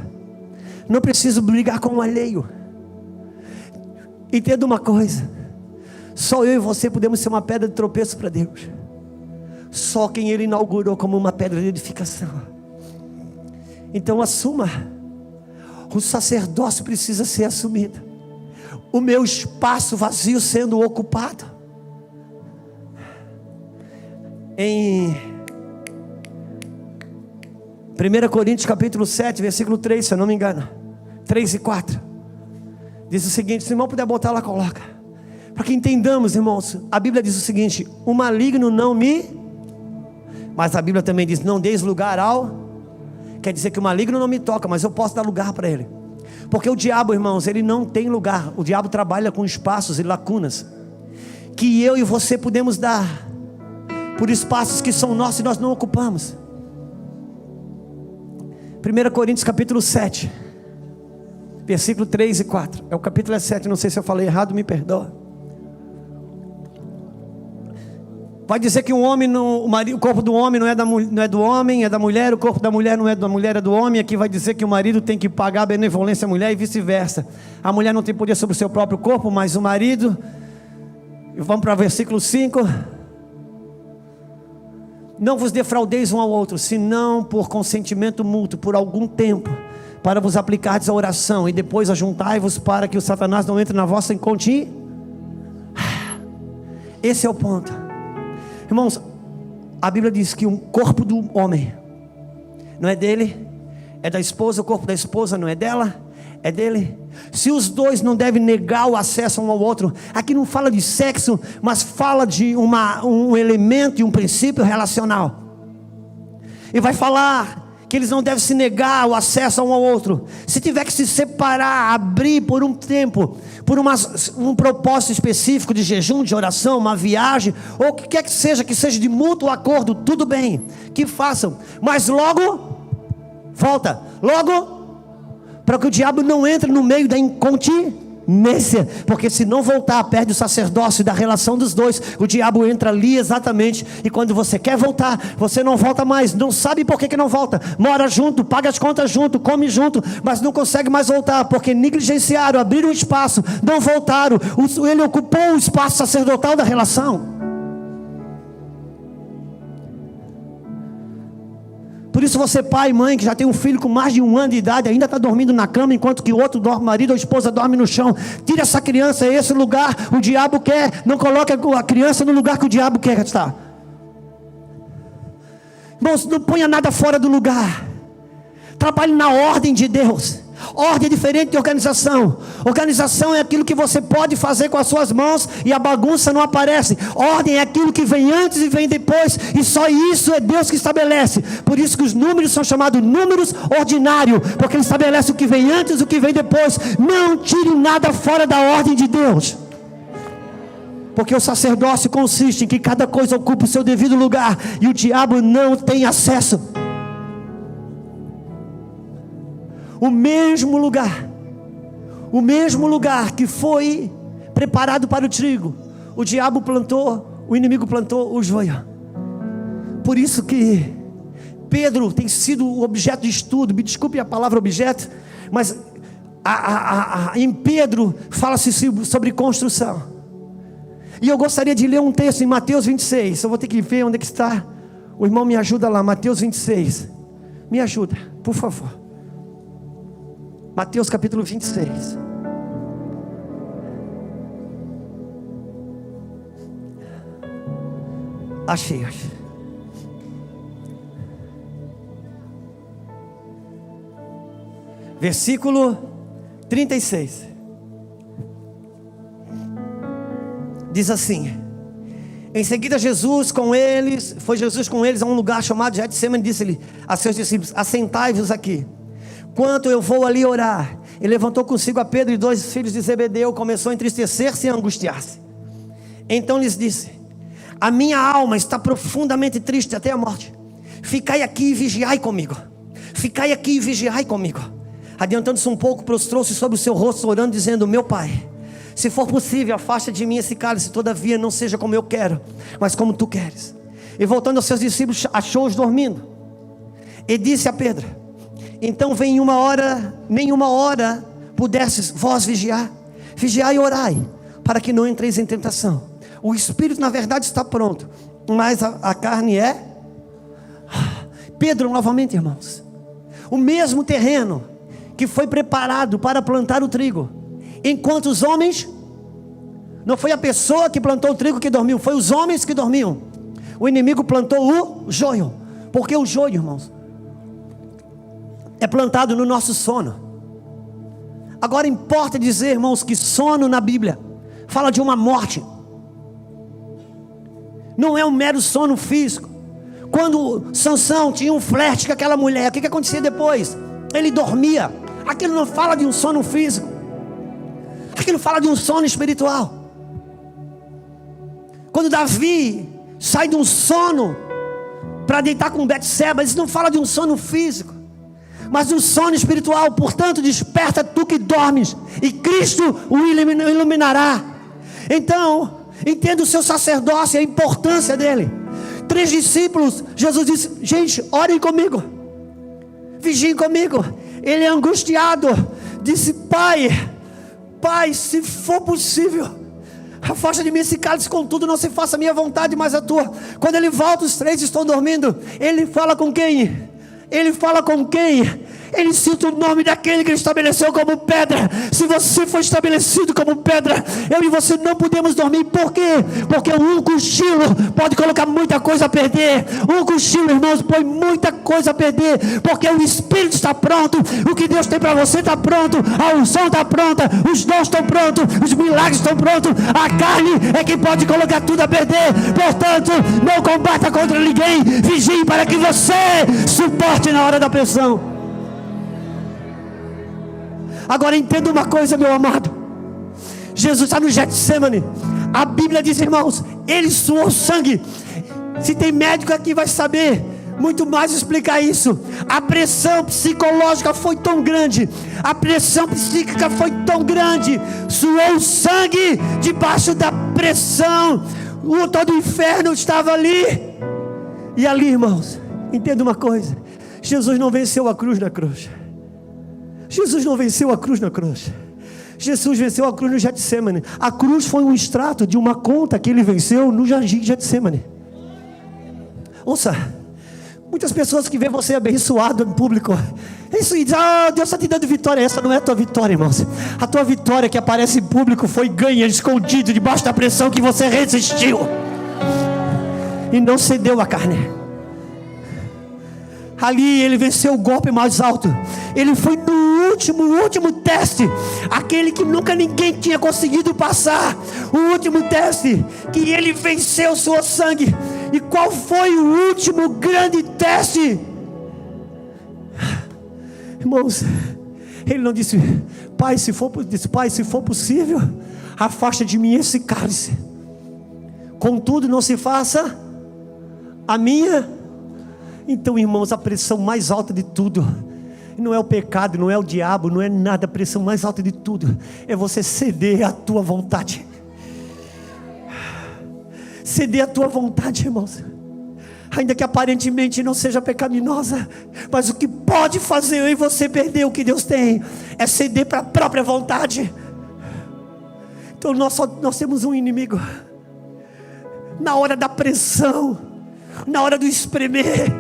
não preciso brigar com o alheio. Entenda uma coisa: só eu e você podemos ser uma pedra de tropeço para Deus. Só quem Ele inaugurou como uma pedra de edificação. Então assuma. O sacerdócio precisa ser assumido. O meu espaço vazio sendo ocupado. Em 1 Coríntios capítulo 7, versículo 3, se eu não me engano, 3 e 4, diz o seguinte: se o irmão puder botar lá, coloca, para que entendamos, irmãos. A Bíblia diz o seguinte: o maligno não me... Mas a Bíblia também diz: não deis lugar ao... Quer dizer que o maligno não me toca, mas eu posso dar lugar para ele. Porque o diabo, irmãos, ele não tem lugar. O diabo trabalha com espaços e lacunas que eu e você podemos dar, por espaços que são nossos e nós não ocupamos. 1 Coríntios capítulo 7, versículo 3 e 4. É o capítulo 7, não sei se eu falei errado, me perdoa. Vai dizer que o corpo do homem não é do homem, é da mulher. O corpo da mulher não é da mulher, é do homem. Aqui vai dizer que o marido tem que pagar a benevolência à mulher e vice-versa. A mulher não tem poder sobre o seu próprio corpo, mas o marido... Vamos para o versículo 5. Não vos defraudeis um ao outro, senão por consentimento mútuo, por algum tempo, para vos aplicardes a oração, e depois ajuntai-vos, para que o Satanás não entre na vossa incontinência. Esse é o ponto. Irmãos, a Bíblia diz que o corpo do homem não é dele, é da esposa. O corpo da esposa não é dela, é dele. Se os dois não devem negar o acesso um ao outro, aqui não fala de sexo, mas fala de um elemento e um princípio relacional. E vai falar que eles não devem se negar o acesso um ao outro. Se tiver que se separar, abrir por um tempo, por um propósito específico de jejum, de oração, uma viagem, ou o que quer que seja de mútuo acordo, tudo bem, que façam, mas logo volta, para que o diabo não entre no meio da incontinência, porque se não voltar, perde o sacerdócio da relação dos dois. O diabo entra ali exatamente, e quando você quer voltar, você não volta mais, não sabe por que não volta, mora junto, paga as contas junto, come junto, mas não consegue mais voltar, porque negligenciaram, abriram um espaço, não voltaram. Ele ocupou o espaço sacerdotal da relação. Por isso você, pai e mãe, que já tem um filho com mais de 1 ano de idade, ainda está dormindo na cama, enquanto que o outro dorme, marido ou esposa dorme no chão. Tira essa criança, esse lugar o diabo quer. Não coloque a criança no lugar que o diabo quer estar. Irmãos, não ponha nada fora do lugar. Trabalhe na ordem de Deus. Ordem é diferente de organização. Organização é aquilo que você pode fazer com as suas mãos e a bagunça não aparece. Ordem é aquilo que vem antes e vem depois, e só isso é Deus que estabelece. Por isso que os números são chamados números ordinários, porque Ele estabelece o que vem antes e o que vem depois. Não tire nada fora da ordem de Deus, porque o sacerdócio consiste em que cada coisa ocupe o seu devido lugar, e o diabo não tem acesso. o mesmo lugar que foi preparado para o trigo, o diabo plantou, o inimigo plantou o joio. Por isso que Pedro tem sido o objeto de estudo. Me desculpe a palavra objeto, mas em Pedro fala-se sobre construção. E eu gostaria de ler um texto em Mateus 26. Eu vou ter que ver onde é que está. O irmão me ajuda lá, Mateus 26. Me ajuda, por favor. Mateus capítulo 26. Achei. Versículo 36. Diz assim: em seguida foi Jesus com eles a um lugar chamado Getsemane, disse-lhe a seus discípulos: assentai-vos aqui, quanto eu vou ali orar. Ele levantou consigo a Pedro e 2 filhos de Zebedeu, começou a entristecer-se e a angustiar-se. Então lhes disse: a minha alma está profundamente triste até a morte. Ficai aqui e vigiai comigo. Ficai aqui e vigiai comigo. Adiantando-se um pouco, prostrou-se sobre o seu rosto, orando, dizendo: meu Pai, se for possível, afasta de mim esse cálice, todavia não seja como eu quero, mas como tu queres. E voltando aos seus discípulos, achou-os dormindo. E disse a Pedro: então vem nenhuma hora pudesses vós vigiar. Vigiai e orai, para que não entreis em tentação. O espírito na verdade está pronto, mas a carne é... Pedro, novamente, irmãos, o mesmo terreno que foi preparado para plantar o trigo, enquanto os homens... Não foi a pessoa que plantou o trigo que dormiu, foi os homens que dormiam. O inimigo plantou o joio, porque o joio, irmãos, é plantado no nosso sono. Agora importa dizer, irmãos, que sono na Bíblia fala de uma morte. Não é um mero sono físico. Quando Sansão tinha um flerte com aquela mulher, o que acontecia depois? Ele dormia. Aquilo não fala de um sono físico, aquilo fala de um sono espiritual. Quando Davi sai de um sono para deitar com Betseba, isso não fala de um sono físico, mas de um sono espiritual. Portanto, desperta tu que dormes, e Cristo o iluminará. Então, entenda o seu sacerdócio, a importância dele. 3 discípulos, Jesus disse: gente, orem comigo, vigiem comigo. Ele, angustiado, disse: Pai, se for possível, afasta de mim esse cálice, contudo não se faça a minha vontade, mas a tua. Quando ele volta, os 3 estão dormindo. Ele fala com quem? Ele cita o nome daquele que ele estabeleceu como pedra. Se você for estabelecido como pedra, eu e você não podemos dormir. Por quê? Porque um cochilo pode colocar muita coisa a perder. Um cochilo, irmãos, põe muita coisa a perder. Porque o Espírito está pronto, o que Deus tem para você está pronto, a unção está pronta, os dons estão prontos, os milagres estão prontos. A carne é que pode colocar tudo a perder. Portanto, não combata contra ninguém, vigie para que você suporte na hora da pressão. Agora entenda uma coisa, meu amado. Jesus está no Getsemane. A Bíblia diz, irmãos, ele suou sangue. Se tem médico aqui vai saber muito mais explicar isso. A pressão psicológica foi tão grande, a pressão psíquica foi tão grande, suou sangue debaixo da pressão. Todo o inferno estava ali. E ali, irmãos, entenda uma coisa: Jesus não venceu a cruz na cruz. Jesus não venceu a cruz na cruz. Jesus venceu a cruz no Getsemane. A cruz foi um extrato de uma conta que ele venceu no jardim de Getsemane. Ouça, muitas pessoas que veem você abençoado em público, isso e dizem: Deus está te dando vitória. Essa não é a tua vitória, irmãos. A tua vitória que aparece em público foi ganha escondido debaixo da pressão que você resistiu e não cedeu à carne. Ali ele venceu o golpe mais alto. Ele foi no último teste, aquele que nunca ninguém tinha conseguido passar. O último teste que ele venceu, suou sangue. E qual foi o último grande teste? Irmãos, ele não disse: Pai, se for possível, afasta de mim esse cálice, contudo não se faça a minha. Então, irmãos, a pressão mais alta de tudo Não é o pecado, não é o diabo, não é nada. A pressão mais alta de tudo é você ceder à tua vontade. Ceder à tua vontade, irmãos. Ainda que aparentemente não seja pecaminosa, mas o que pode fazer eu e você perder o que Deus tem é ceder para a própria vontade. Então nós temos um inimigo. Na hora da pressão, na hora do espremer,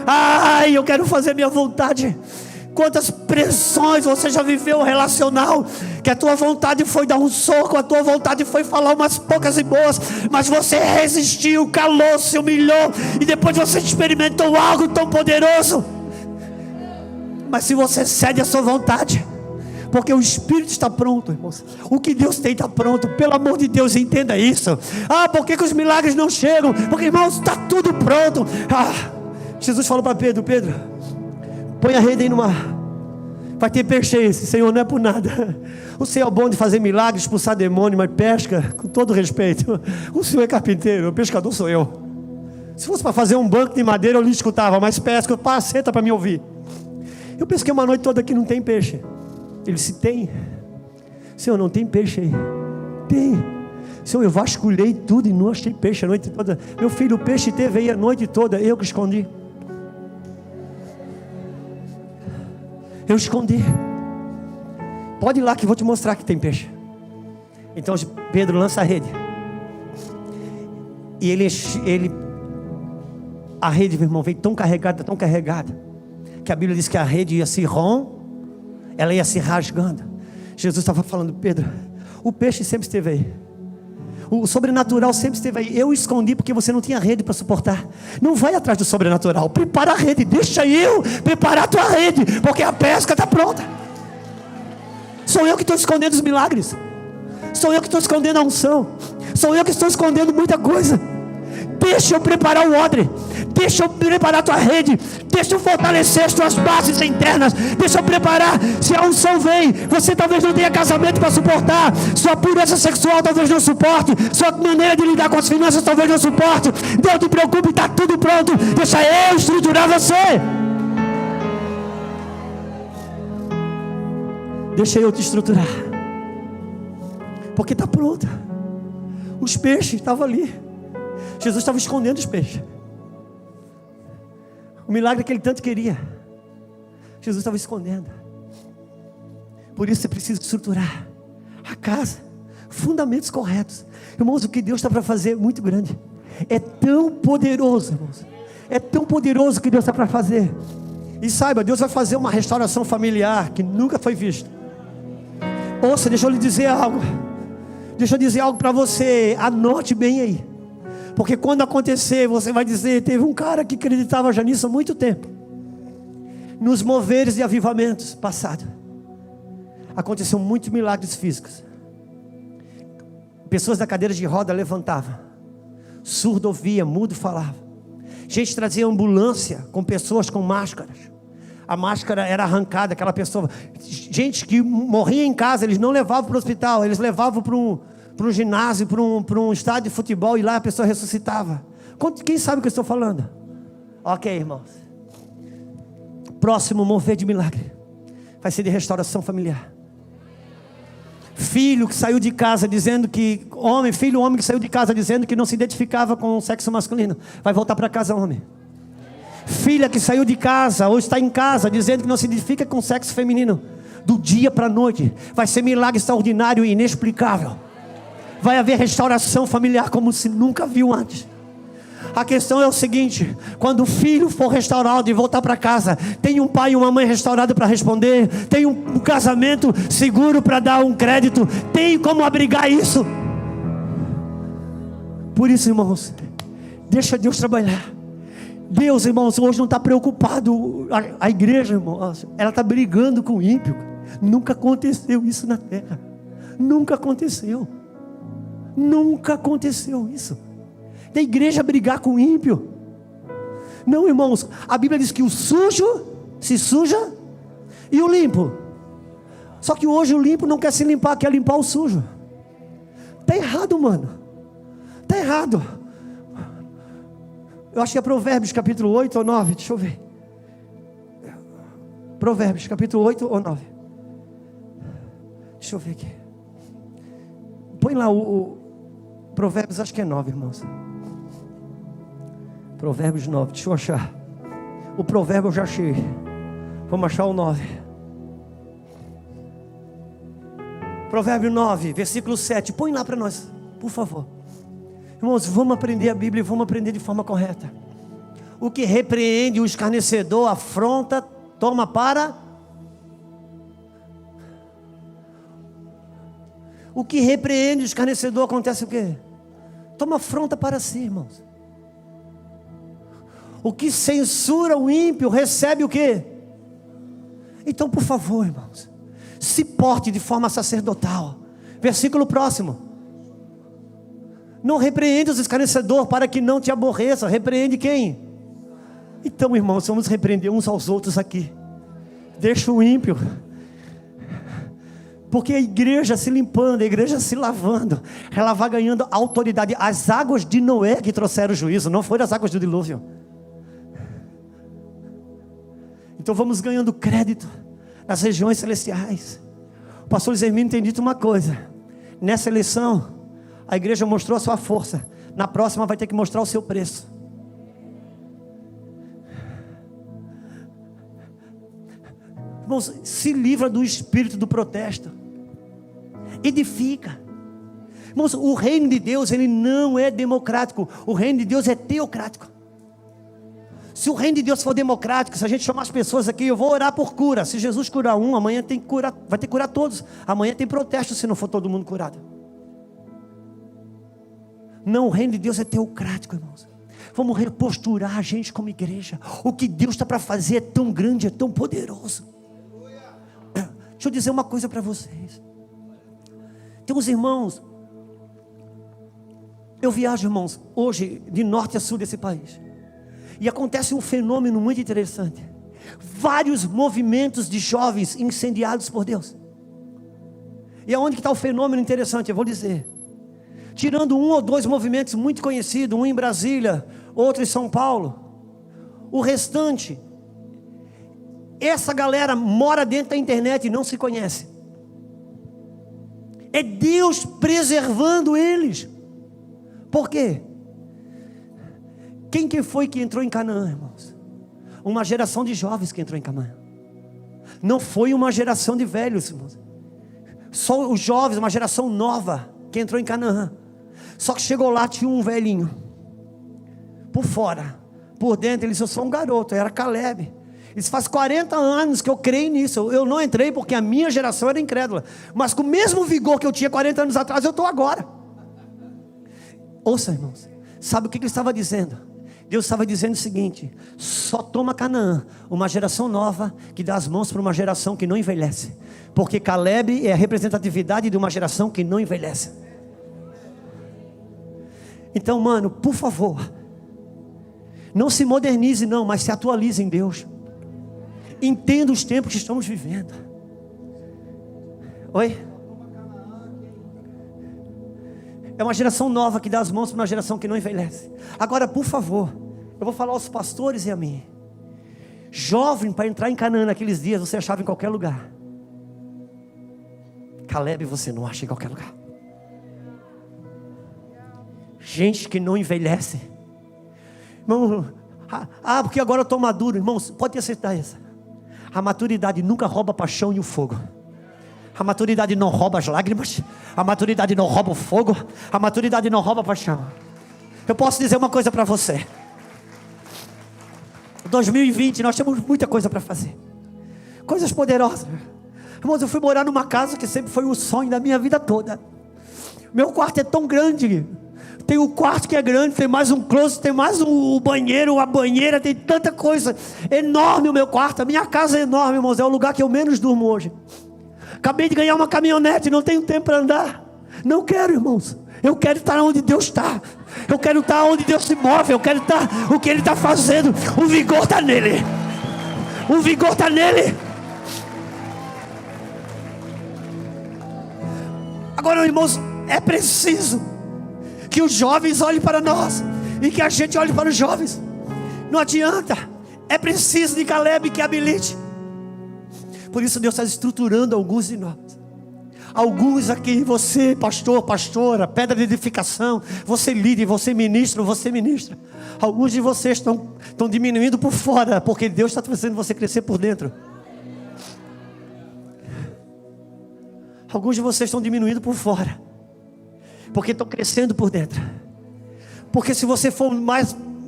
ai, eu quero fazer minha vontade. Quantas pressões você já viveu relacional, que a tua vontade foi dar um soco, a tua vontade foi falar umas poucas e boas, mas você resistiu, calou, se humilhou, e depois você experimentou algo tão poderoso. Mas se você cede a sua vontade, porque o Espírito está pronto, irmãos, o que Deus tem está pronto, pelo amor de Deus, entenda isso. Por que os milagres não chegam? Porque, irmãos, está tudo pronto. Jesus falou para Pedro: Pedro, põe a rede aí no mar, vai ter peixe esse. Senhor, não é por nada, o Senhor é bom de fazer milagres, expulsar demônio, mas pesca, com todo respeito, o Senhor é carpinteiro, o pescador sou eu. Se fosse para fazer um banco de madeira eu lhe escutava, mas pesca, senta para me ouvir. Eu pesquei uma noite toda aqui, não tem peixe. Ele disse: tem. Senhor, não tem peixe aí? Tem. Senhor, eu vasculhei tudo e não achei peixe a noite toda. Meu filho, o peixe teve aí a noite toda, eu que escondi. Eu escondi. Pode ir lá que eu vou te mostrar que tem peixe. Então Pedro lança a rede. E a rede, meu irmão, veio tão carregada, que a Bíblia diz que a rede ia se ela ia se rasgando. Jesus estava falando: Pedro, o peixe sempre esteve aí, o sobrenatural sempre esteve aí. Eu escondi porque você não tinha rede para suportar. Não vai atrás do sobrenatural, prepara a rede, deixa eu preparar a tua rede, porque a pesca está pronta. Sou eu que estou escondendo os milagres, sou eu que estou escondendo a unção, sou eu que estou escondendo muita coisa. Deixa eu preparar o odre, deixa eu preparar a tua rede, deixa eu fortalecer as tuas bases internas, deixa eu preparar. Se a unção vem, você talvez não tenha casamento para suportar, sua pureza sexual talvez não suporte, sua maneira de lidar com as finanças talvez não suporte. Não te preocupe, está tudo pronto, deixa eu estruturar você. Deixa eu te estruturar, porque está pronto. Os peixes estavam ali, Jesus estava escondendo os peixes. O milagre que ele tanto queria, Jesus estava escondendo. Por isso você precisa estruturar a casa, fundamentos corretos. Irmãos, o que Deus está para fazer é muito grande. É tão poderoso, irmãos. É tão poderoso que Deus está para fazer. E saiba, Deus vai fazer uma restauração familiar que nunca foi vista. Ouça, deixa eu lhe dizer algo. Deixa eu dizer algo para você. Anote bem aí. Porque quando acontecer, você vai dizer: teve um cara que acreditava já nisso há muito tempo. Nos moveres e avivamentos passados, aconteceu muitos milagres físicos. Pessoas da cadeira de roda levantavam, surdo ouvia, mudo falava. Gente trazia ambulância com pessoas com máscaras. A máscara era arrancada, aquela pessoa. Gente que morria em casa, eles não levavam para o hospital, eles levavam para um ginásio, para um estádio de futebol, e lá a pessoa ressuscitava. Quem sabe o que eu estou falando? Ok, irmãos. Próximo mover de milagre vai ser de restauração familiar. Filho que saiu de casa dizendo que homem que saiu de casa dizendo que não se identificava com o sexo masculino, vai voltar para casa homem. Filha que saiu de casa ou está em casa dizendo que não se identifica com o sexo feminino, do dia para a noite vai ser milagre extraordinário e inexplicável. Vai haver restauração familiar como se nunca viu antes. A questão é o seguinte: quando o filho for restaurado e voltar para casa, tem um pai e uma mãe restaurado para responder, tem um casamento seguro para dar um crédito, tem como abrigar isso. Por isso, irmãos, deixa Deus trabalhar. Deus, irmãos, hoje não está preocupado. A igreja, irmãos, ela está brigando com o ímpio. Nunca aconteceu isso na terra. Nunca aconteceu. Nunca aconteceu isso. Da igreja brigar com o ímpio. Não, irmãos, a Bíblia diz que o sujo se suja e o limpo. Só que hoje o limpo não quer se limpar, quer limpar o sujo. Está errado, mano. Está errado. Eu acho que é Provérbios capítulo 8 ou 9, deixa eu ver. Provérbios, capítulo 8 ou 9? Deixa eu ver aqui. Põe lá o Provérbios, acho que é 9, irmãos. Provérbios 9, deixa eu achar. O provérbio eu já achei. Vamos achar o 9. Provérbio 9, versículo 7. Põe lá para nós, por favor. Irmãos, vamos aprender a Bíblia e vamos aprender de forma correta. O que repreende o escarnecedor, afronta, toma para... O que repreende o escarnecedor, acontece o quê? Toma afronta para si, irmãos. O que censura o ímpio, recebe o quê? Então, por favor, irmãos, se porte de forma sacerdotal. Versículo próximo. Não repreende os escarnecedores para que não te aborreça. Repreende quem? Então, irmãos, vamos repreender uns aos outros aqui. Deixa o ímpio. Porque a igreja se limpando, a igreja se lavando, ela vai ganhando autoridade. As águas de Noé que trouxeram o juízo, não foram as águas do dilúvio. Então vamos ganhando crédito nas regiões celestiais. O pastor Zermino tem dito uma coisa: nessa eleição a igreja mostrou a sua força, na próxima vai ter que mostrar o seu preço. Irmãos, se livra do espírito do protesto, edifica. Irmãos, o reino de Deus, ele não é democrático, o reino de Deus é teocrático. Se o reino de Deus for democrático, se a gente chamar as pessoas aqui, eu vou orar por cura. Se Jesus curar um, amanhã tem que curar, vai ter que curar todos. Amanhã tem protesto se não for todo mundo curado. Não, o reino de Deus é teocrático, irmãos. Vamos reposturar a gente como igreja. O que Deus está para fazer é tão grande, é tão poderoso. Deixa eu dizer uma coisa para vocês. Tem uns irmãos, eu viajo, irmãos, hoje de norte a sul desse país, e acontece um fenômeno muito interessante. Vários movimentos de jovens incendiados por Deus. E aonde que está o fenômeno interessante? Eu vou dizer. Tirando um ou dois movimentos muito conhecidos, um em Brasília, outro em São Paulo, o restante, essa galera mora dentro da internet e não se conhece. É Deus preservando eles. Por quê? Quem que foi que entrou em Canaã, irmãos? Uma geração de jovens que entrou em Canaã. Não foi uma geração de velhos, irmãos. Só os jovens, uma geração nova que entrou em Canaã. Só que chegou lá, tinha um velhinho. Por fora, por dentro, ele disse: eu sou um garoto, era Caleb. Isso faz 40 anos que eu creio nisso. Eu não entrei porque a minha geração era incrédula, mas com o mesmo vigor que eu tinha 40 anos atrás, eu estou agora. Ouça, irmãos, sabe o que ele estava dizendo? Deus estava dizendo o seguinte: só toma Canaã uma geração nova que dá as mãos para uma geração que não envelhece. Porque Caleb é a representatividade de uma geração que não envelhece. Então, mano, por favor, não se modernize não, mas se atualize em Deus. Entenda os tempos que estamos vivendo. Oi? É uma geração nova que dá as mãos para uma geração que não envelhece. Agora, por favor, eu vou falar aos pastores e a mim. Jovem, para entrar em Canaã naqueles dias, você achava em qualquer lugar. Caleb você não acha em qualquer lugar. Gente que não envelhece. Irmão, porque agora eu estou maduro. Irmãos, pode ter certeza. A maturidade nunca rouba a paixão e o fogo. A maturidade não rouba as lágrimas. A maturidade não rouba o fogo. A maturidade não rouba a paixão. Eu posso dizer uma coisa para você. 2020 nós temos muita coisa para fazer. Coisas poderosas. Irmãos, eu fui morar numa casa que sempre foi o sonho da minha vida toda. Meu quarto é tão grande. Tem o quarto que é grande, tem mais um closet, tem mais um banheiro, a banheira, tem tanta coisa. Enorme o meu quarto. A minha casa é enorme, irmãos. É o lugar que eu menos durmo hoje. Acabei de ganhar uma caminhonete, não tenho tempo para andar. Não quero, irmãos. Eu quero estar onde Deus está. Eu quero estar onde Deus se move. Eu quero estar o que Ele está fazendo. O vigor está nele. O vigor está nele. Agora, irmãos, é preciso que os jovens olhem para nós e que a gente olhe para os jovens. Não adianta. É preciso de Caleb que habilite. Por isso Deus está estruturando alguns de nós. Alguns aqui, você pastor, pastora, pedra de edificação, você líder, você ministro, você ministra. Alguns de vocês estão diminuindo por fora, porque Deus está fazendo você crescer por dentro. Alguns de vocês estão diminuindo por fora, porque estão crescendo por dentro. Porque se você for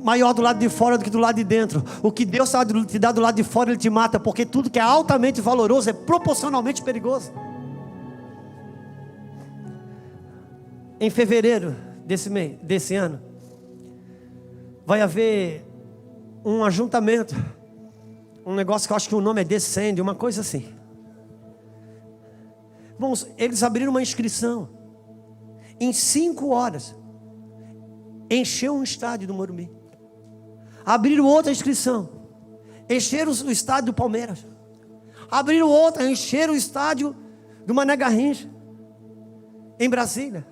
maior do lado de fora do que do lado de dentro, o que Deus te dá do lado de fora, Ele te mata. Porque tudo que é altamente valoroso é proporcionalmente perigoso. Em fevereiro desse ano, vai haver um ajuntamento, um negócio que eu acho que o nome é Descende, uma coisa assim. Bom, eles abriram uma inscrição. Em 5 horas, encheu um estádio do Morumbi. Abriram outra inscrição, encheram o estádio do Palmeiras. Abriram outra, encheram o estádio do Mané Garrincha, em Brasília.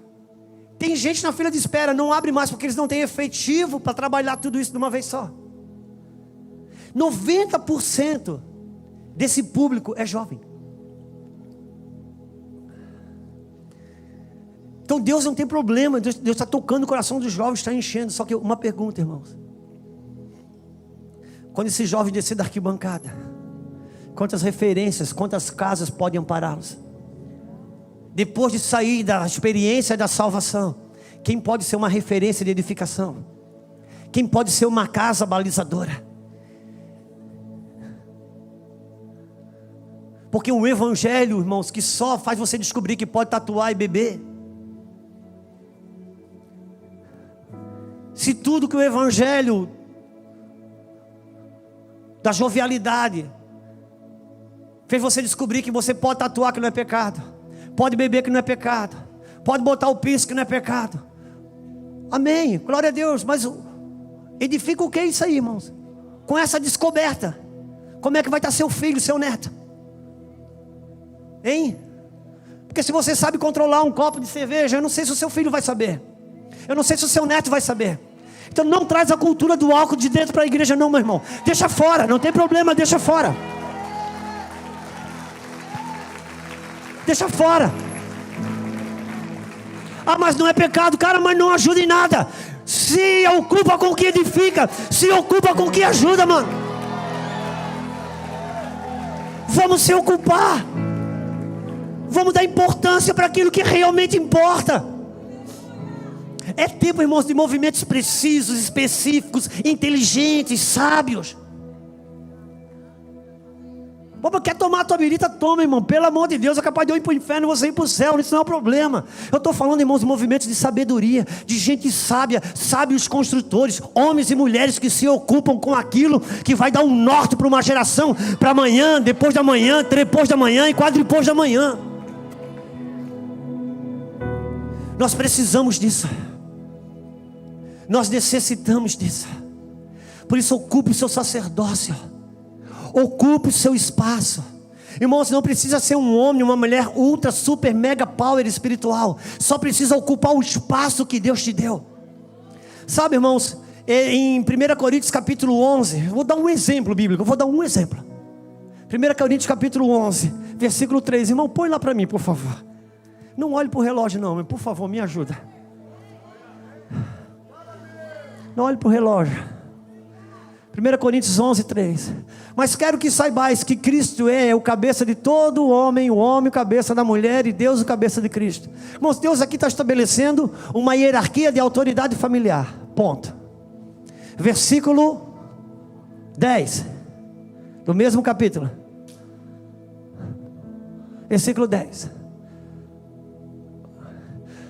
Tem gente na fila de espera, não abre mais porque eles não têm efetivo para trabalhar tudo isso de uma vez só. 90% desse público é jovem. Então Deus não tem problema, Deus está tocando o coração dos jovens, está enchendo. Só que uma pergunta, irmãos: quando esse jovem descer da arquibancada, quantas referências, quantas casas podem ampará-los? Depois de sair da experiência da salvação, quem pode ser uma referência de edificação? Quem pode ser uma casa balizadora? Porque um evangelho, irmãos, que só faz você descobrir que pode tatuar e beber. Se tudo que o evangelho da jovialidade fez você descobrir que você pode tatuar, que não é pecado, pode beber, que não é pecado, pode botar o piercing, que não é pecado. Amém, glória a Deus. Mas edifica o que é isso aí, irmãos? Com essa descoberta, como é que vai estar seu filho, seu neto? Hein? Porque se você sabe controlar um copo de cerveja, eu não sei se o seu filho vai saber, eu não sei se o seu neto vai saber. Então não traz a cultura do álcool de dentro para a igreja não, meu irmão. Deixa fora, não tem problema, deixa fora. Deixa fora. Ah, mas não é pecado, cara, mas não ajuda em nada. Se ocupa com o que edifica, se ocupa com o que ajuda, mano. Vamos se ocupar. Vamos dar importância para aquilo que realmente importa. É tempo, irmãos, de movimentos precisos, específicos, inteligentes, sábios. Pô, quer tomar a tua birita? Toma, irmão. Pelo amor de Deus, é capaz de eu ir para o inferno e você ir para o céu. Isso não é um problema. Eu estou falando, irmãos, de movimentos de sabedoria, de gente sábia, sábios construtores, homens e mulheres que se ocupam com aquilo que vai dar um norte para uma geração, para amanhã, depois da manhã, depois da manhã e quadripois da manhã. Nós precisamos disso. Nós necessitamos disso. Por isso ocupe o seu sacerdócio, ocupe o seu espaço. Irmãos, não precisa ser um homem, uma mulher ultra, super, mega power espiritual. Só precisa ocupar o espaço que Deus te deu. Sabe, irmãos, em 1 Coríntios capítulo 11, vou dar um exemplo bíblico, 1 Coríntios capítulo 11, versículo 3. Irmão, põe lá para mim, por favor. Não olhe para o relógio não, mas por favor, me ajuda. Não olhe para o relógio. 1 Coríntios 11, 3. Mas quero que saibais que Cristo é o cabeça de todo o homem o cabeça da mulher e Deus o cabeça de Cristo. Irmãos, Deus aqui está estabelecendo uma hierarquia de autoridade familiar. Ponto. Versículo 10 do mesmo capítulo. Versículo 10.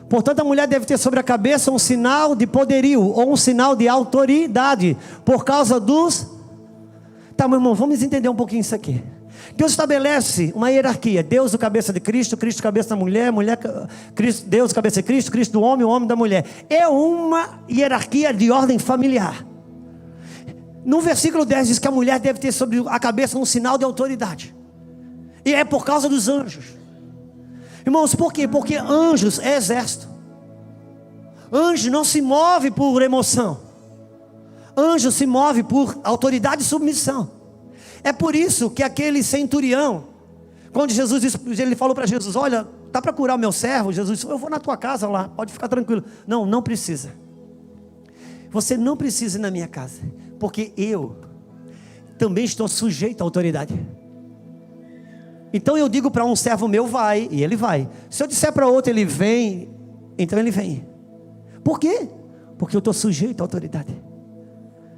Portanto, a mulher deve ter sobre a cabeça um sinal de poderio, ou um sinal de autoridade, por causa dos... Tá, meu irmão, vamos entender um pouquinho isso aqui. Deus estabelece uma hierarquia. Deus o cabeça de Cristo, Cristo cabeça da mulher, Cristo, Deus cabeça de Cristo, Cristo do homem, o homem da mulher. É uma hierarquia de ordem familiar. No versículo 10 diz que a mulher deve ter sobre a cabeça um sinal de autoridade. E é por causa dos anjos. Irmãos, por quê? Porque anjos é exército. Anjo não se move por emoção. Anjo se move por autoridade e submissão. É por isso que aquele centurião, Quando Jesus disse, ele falou para Jesus: olha, está para curar o meu servo? Jesus disse: eu vou na tua casa lá, pode ficar tranquilo. Não, não precisa. Você não precisa ir na minha casa, porque eu também estou sujeito à autoridade. Então eu digo para um servo meu: vai, e ele vai. Se eu disser para outro: ele vem, então ele vem. Por quê? Porque eu estou sujeito à autoridade.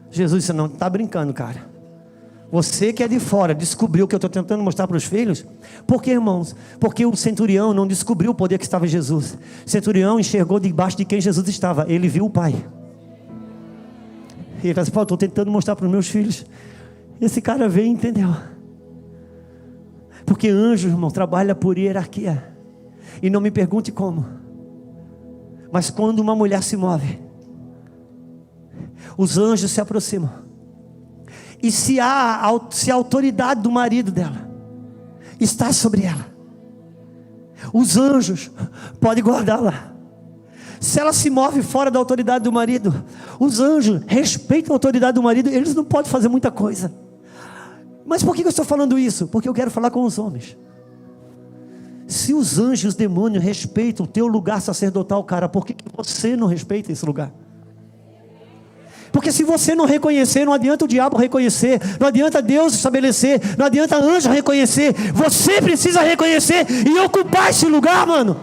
Jesus disse: não está brincando, cara. Você que é de fora descobriu o que eu estou tentando mostrar para os filhos. Por quê, irmãos? Porque o centurião não descobriu o poder que estava em Jesus. O centurião enxergou debaixo de quem Jesus estava. Ele viu o Pai. E ele falou assim: estou tentando mostrar para os meus filhos. Esse cara veio e entendeu. Porque anjo, irmão, trabalha por hierarquia. E não me pergunte como. Mas quando uma mulher se move, os anjos se aproximam. E se a autoridade do marido dela está sobre ela, os anjos podem guardá-la. Se ela se move fora da autoridade do marido, os anjos respeitam a autoridade do marido. Eles não podem fazer muita coisa. Mas por que eu estou falando isso? Porque eu quero falar com os homens. Se os anjos e os demônios respeitam o teu lugar sacerdotal, cara, por que você não respeita esse lugar? Porque se você não reconhecer, não adianta o diabo reconhecer, não adianta Deus estabelecer, não adianta anjo reconhecer. Você precisa reconhecer e ocupar esse lugar, mano.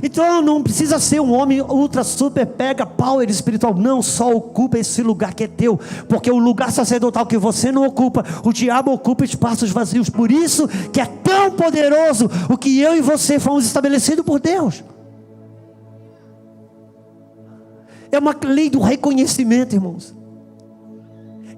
Então não precisa ser um homem ultra super pega power espiritual. Não, só ocupa esse lugar que é teu. Porque o lugar sacerdotal que você não ocupa, o diabo ocupa espaços vazios. Por isso que é tão poderoso o que eu e você fomos estabelecidos por Deus. É uma lei do reconhecimento, irmãos.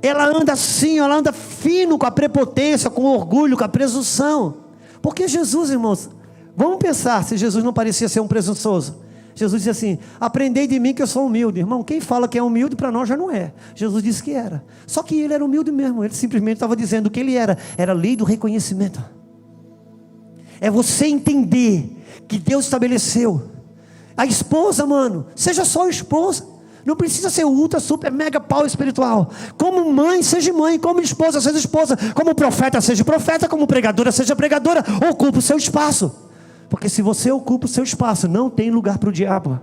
Ela anda assim, ela anda fino com a prepotência, com o orgulho, com a presunção. Porque Jesus, irmãos, vamos pensar se Jesus não parecia ser um presunçoso. Jesus disse assim: aprendei de mim que eu sou humilde. Irmão, quem fala que é humilde para nós já não é. Jesus disse que era. Só que ele era humilde mesmo. Ele simplesmente estava dizendo o que ele era. Era a lei do reconhecimento. É você entender que Deus estabeleceu. A esposa, mano, seja só esposa. Não precisa ser ultra, super, mega pau espiritual. Como mãe, seja mãe. Como esposa, seja esposa. Como profeta, seja profeta. Como pregadora, seja pregadora. Ocupa o seu espaço. Porque se você ocupa o seu espaço, não tem lugar para o diabo.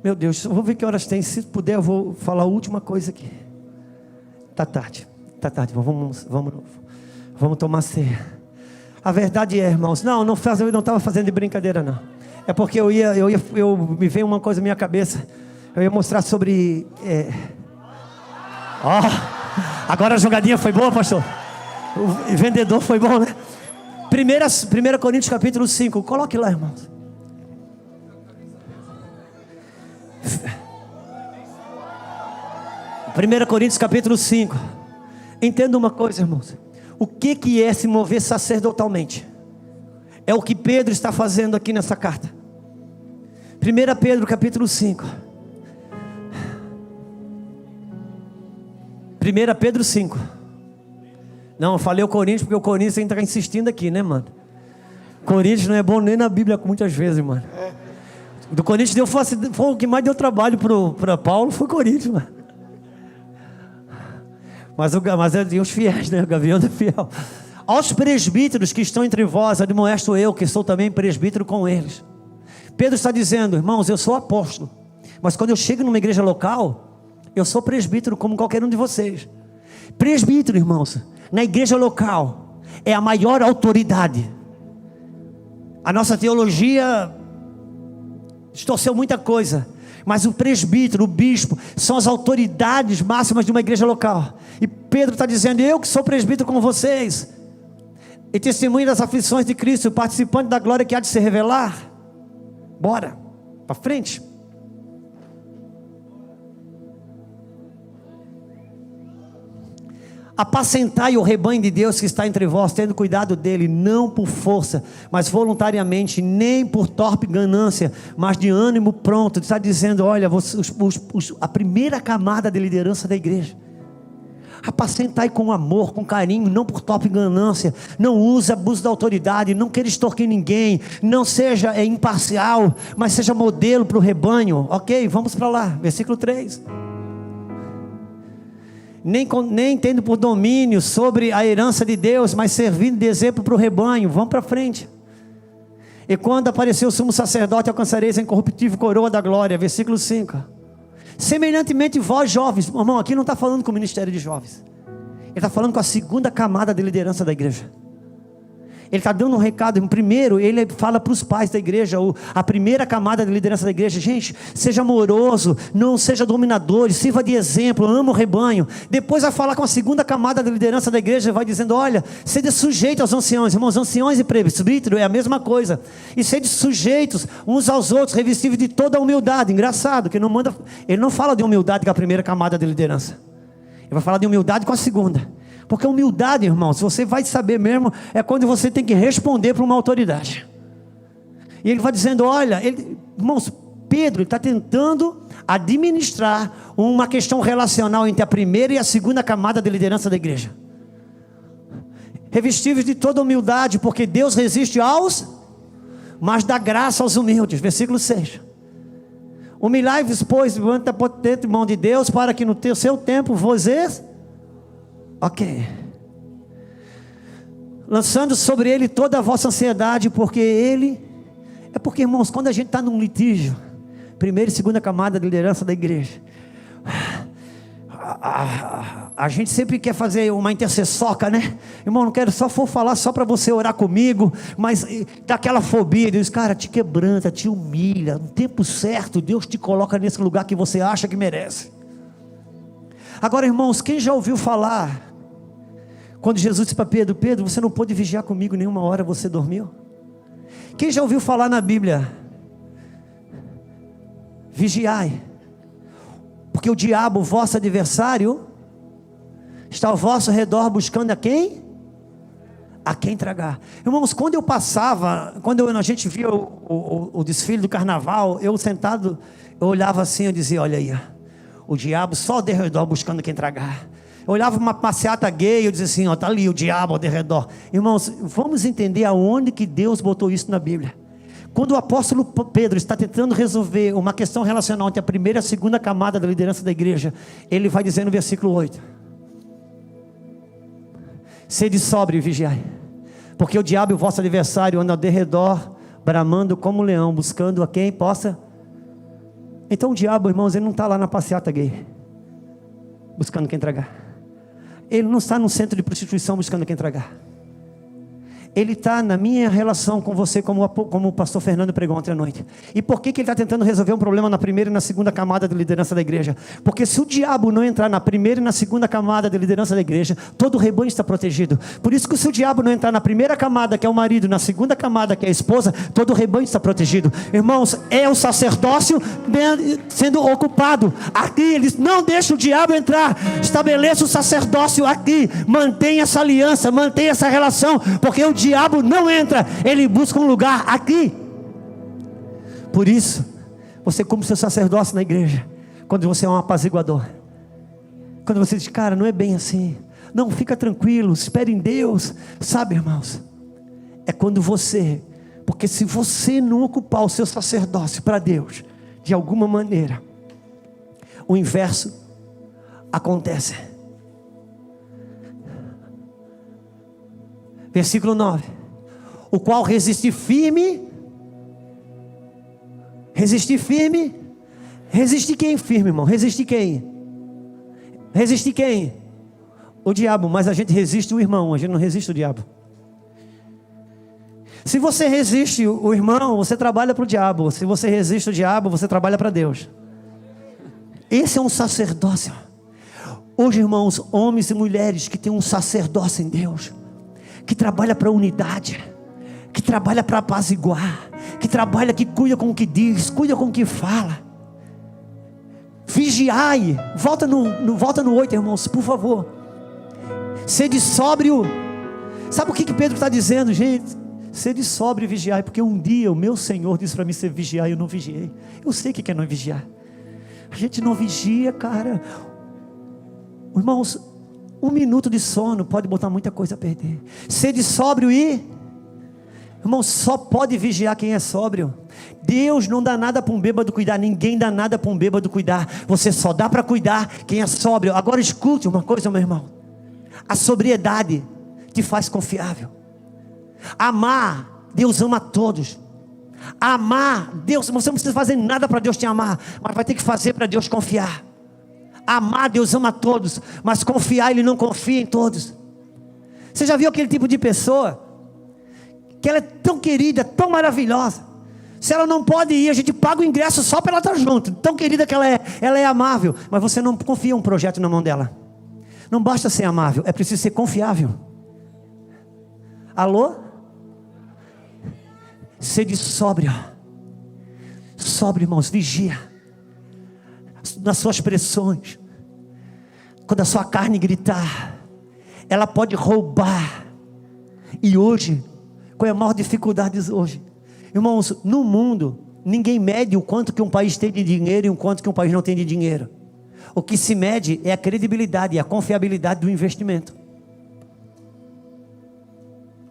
Meu Deus, eu vou ver que horas tem. Se puder, eu vou falar a última coisa aqui. Tá tarde. Vamos tomar ceia. A verdade é, irmãos, eu não estava fazendo de brincadeira, não. É porque me veio uma coisa na minha cabeça. Eu ia mostrar sobre... agora a jogadinha foi boa, pastor. O vendedor foi bom, né? 1 Coríntios capítulo 5. Coloque lá, irmãos. Primeira Coríntios capítulo 5. Entenda uma coisa, irmãos. O que é se mover sacerdotalmente? É o que Pedro está fazendo aqui nessa carta. 1 Pedro capítulo 5. 1 Pedro 5. Não, eu falei o Coríntios porque o Coríntios ainda está insistindo aqui, né, mano? Coríntios não é bom nem na Bíblia muitas vezes, mano. Do Coríntios foi o que mais deu trabalho para Paulo, foi Coríntios, mano. Mas é de uns fiéis, né? O Gavião é fiel. Aos presbíteros que estão entre vós, admoesto eu, que sou também presbítero com eles. Pedro está dizendo: irmãos, eu sou apóstolo, mas quando eu chego numa igreja local, eu sou presbítero como qualquer um de vocês. Presbítero, irmãos, na igreja local, é a maior autoridade. A nossa teologia distorceu muita coisa, mas o presbítero, o bispo, são as autoridades máximas de uma igreja local. E Pedro está dizendo: eu que sou presbítero com vocês, e testemunho das aflições de Cristo, participante da glória que há de se revelar. Bora, para frente. Apacentai o rebanho de Deus que está entre vós, tendo cuidado dele, não por força, mas voluntariamente, nem por torpe ganância, mas de ânimo pronto. Ele está dizendo: olha, a primeira camada de liderança da igreja, apacentai com amor, com carinho, não por torpe ganância. Não use abuso da autoridade, não queira extorquir ninguém, não seja imparcial, mas seja modelo para o rebanho. Ok, vamos para lá, versículo 3. nem tendo por domínio sobre a herança de Deus, mas servindo de exemplo para o rebanho. Vamos para frente. E quando apareceu o sumo sacerdote, alcançareis a incorruptível coroa da glória. Versículo 5. Semelhantemente vós jovens, irmão, aqui não está falando com o ministério de jovens, ele está falando com a segunda camada de liderança da igreja. Ele está dando um recado. Primeiro, ele fala para os pais da igreja, a primeira camada de liderança da igreja: gente, seja amoroso, não seja dominador, sirva de exemplo, ama o rebanho. Depois vai falar com a segunda camada de liderança da igreja, vai dizendo: olha, sede sujeito aos anciãos. Irmãos, anciões e presbítero é a mesma coisa. E sede sujeitos uns aos outros, revestidos de toda a humildade. Engraçado, que ele não fala de humildade com a primeira camada de liderança, ele vai falar de humildade com a segunda. Porque humildade, irmão, se você vai saber mesmo, é quando você tem que responder para uma autoridade. E ele vai dizendo: olha, irmãos, Pedro está tentando administrar uma questão relacional entre a primeira e a segunda camada de liderança da igreja. Revestíveis de toda humildade, porque Deus resiste aos, mas dá graça aos humildes. Versículo 6. Humilhai-vos, pois, diante da potente mão de Deus, para que no seu tempo vocês... Ok. Lançando sobre ele toda a vossa ansiedade, porque ele... É porque, irmãos, quando a gente está num litígio, primeira e segunda camada de liderança da igreja, a gente sempre quer fazer uma intercessoca, né? Irmão, não quero falar só para você orar comigo, mas daquela fobia, Deus, cara, te quebranta, te humilha, no tempo certo, Deus te coloca nesse lugar que você acha que merece. Agora, irmãos, quem já ouviu falar, quando Jesus disse para Pedro: Pedro, você não pôde vigiar comigo nenhuma hora, você dormiu? Quem já ouviu falar na Bíblia: vigiai, porque o diabo, vosso adversário, está ao vosso redor buscando a quem? A quem tragar. Irmãos, quando eu passava, a gente via o desfile do carnaval, eu sentado, eu olhava assim, eu dizia: olha aí, o diabo só ao redor buscando quem tragar. Eu olhava uma passeata gay, eu dizia assim: ó, tá ali o diabo ao redor. Irmãos, vamos entender aonde que Deus botou isso na Bíblia. Quando o apóstolo Pedro está tentando resolver uma questão relacional entre a primeira e a segunda camada da liderança da igreja, ele vai dizer no versículo 8: sede sóbrio e vigiai, porque o diabo, o vosso adversário, anda ao derredor, bramando como um leão, buscando a quem possa. Então o diabo, irmãos, ele não está lá na passeata gay buscando quem tragar. Ele não está no centro de prostituição buscando quem tragar. Ele está na minha relação com você, como o pastor Fernando pregou ontem à noite. E por que ele está tentando resolver um problema na primeira e na segunda camada de liderança da igreja? Porque se o diabo não entrar na primeira e na segunda camada de liderança da igreja, todo o rebanho está protegido. Por isso que se o diabo não entrar na primeira camada, que é o marido, na segunda camada, que é a esposa, todo o rebanho está protegido. Irmãos, é o sacerdócio sendo ocupado. Aqui eles não deixam o diabo entrar. Estabeleça o sacerdócio aqui. Mantenha essa aliança, mantenha essa relação, porque o diabo não entra, ele busca um lugar aqui. Por isso, você cumpre seu sacerdócio na igreja, quando você é um apaziguador, quando você diz: cara, não é bem assim, não, fica tranquilo, espere em Deus. Sabe, irmãos, é quando você, porque se você não ocupar o seu sacerdócio para Deus, de alguma maneira, o inverso acontece. Versículo 9: o qual resistir firme. Resistir quem firme, irmão? Resistir quem? Resistir quem? O diabo. Mas a gente resiste o irmão, a gente não resiste o diabo. Se você resiste o irmão, você trabalha para o diabo. Se você resiste o diabo, você trabalha para Deus. Esse é um sacerdócio. Hoje, irmãos, homens e mulheres que têm um sacerdócio em Deus, que trabalha para a unidade, que trabalha para apaziguar, que trabalha, que cuida com o que diz, cuida com o que fala. Vigiai. Volta no 8, irmãos, por favor. Sede sóbrio. Sabe o que Pedro está dizendo, gente? Sede sóbrio e vigiai, porque um dia o meu Senhor disse para mim ser vigiar e eu não vigiei. Eu sei o que é não vigiar. A gente não vigia, cara. Irmãos, 1 minuto de sono pode botar muita coisa a perder. Sede sóbrio e Irmão, só pode vigiar quem é sóbrio. Deus não dá nada para um bêbado cuidar. Ninguém dá nada para um bêbado cuidar. Você só dá para cuidar quem é sóbrio. Agora escute uma coisa, meu irmão. A sobriedade te faz confiável. Amar, Deus ama a todos. Amar, Deus, você não precisa fazer nada para Deus te amar, mas vai ter que fazer para Deus confiar. Amar, Deus ama a todos, mas confiar, Ele não confia em todos. Você já viu aquele tipo de pessoa que ela é tão querida, tão maravilhosa, se ela não pode ir, a gente paga o ingresso só para ela estar junto, tão querida que ela é amável, mas você não confia um projeto na mão dela. Não basta ser amável, é preciso ser confiável. Alô? Sede sóbrio. Sóbrio, irmãos, vigia nas suas pressões. Quando a sua carne gritar, ela pode roubar. E hoje, qual é a maior dificuldade hoje? Irmãos, no mundo, ninguém mede o quanto que um país tem de dinheiro e o quanto que um país não tem de dinheiro. O que se mede é a credibilidade e a confiabilidade do investimento.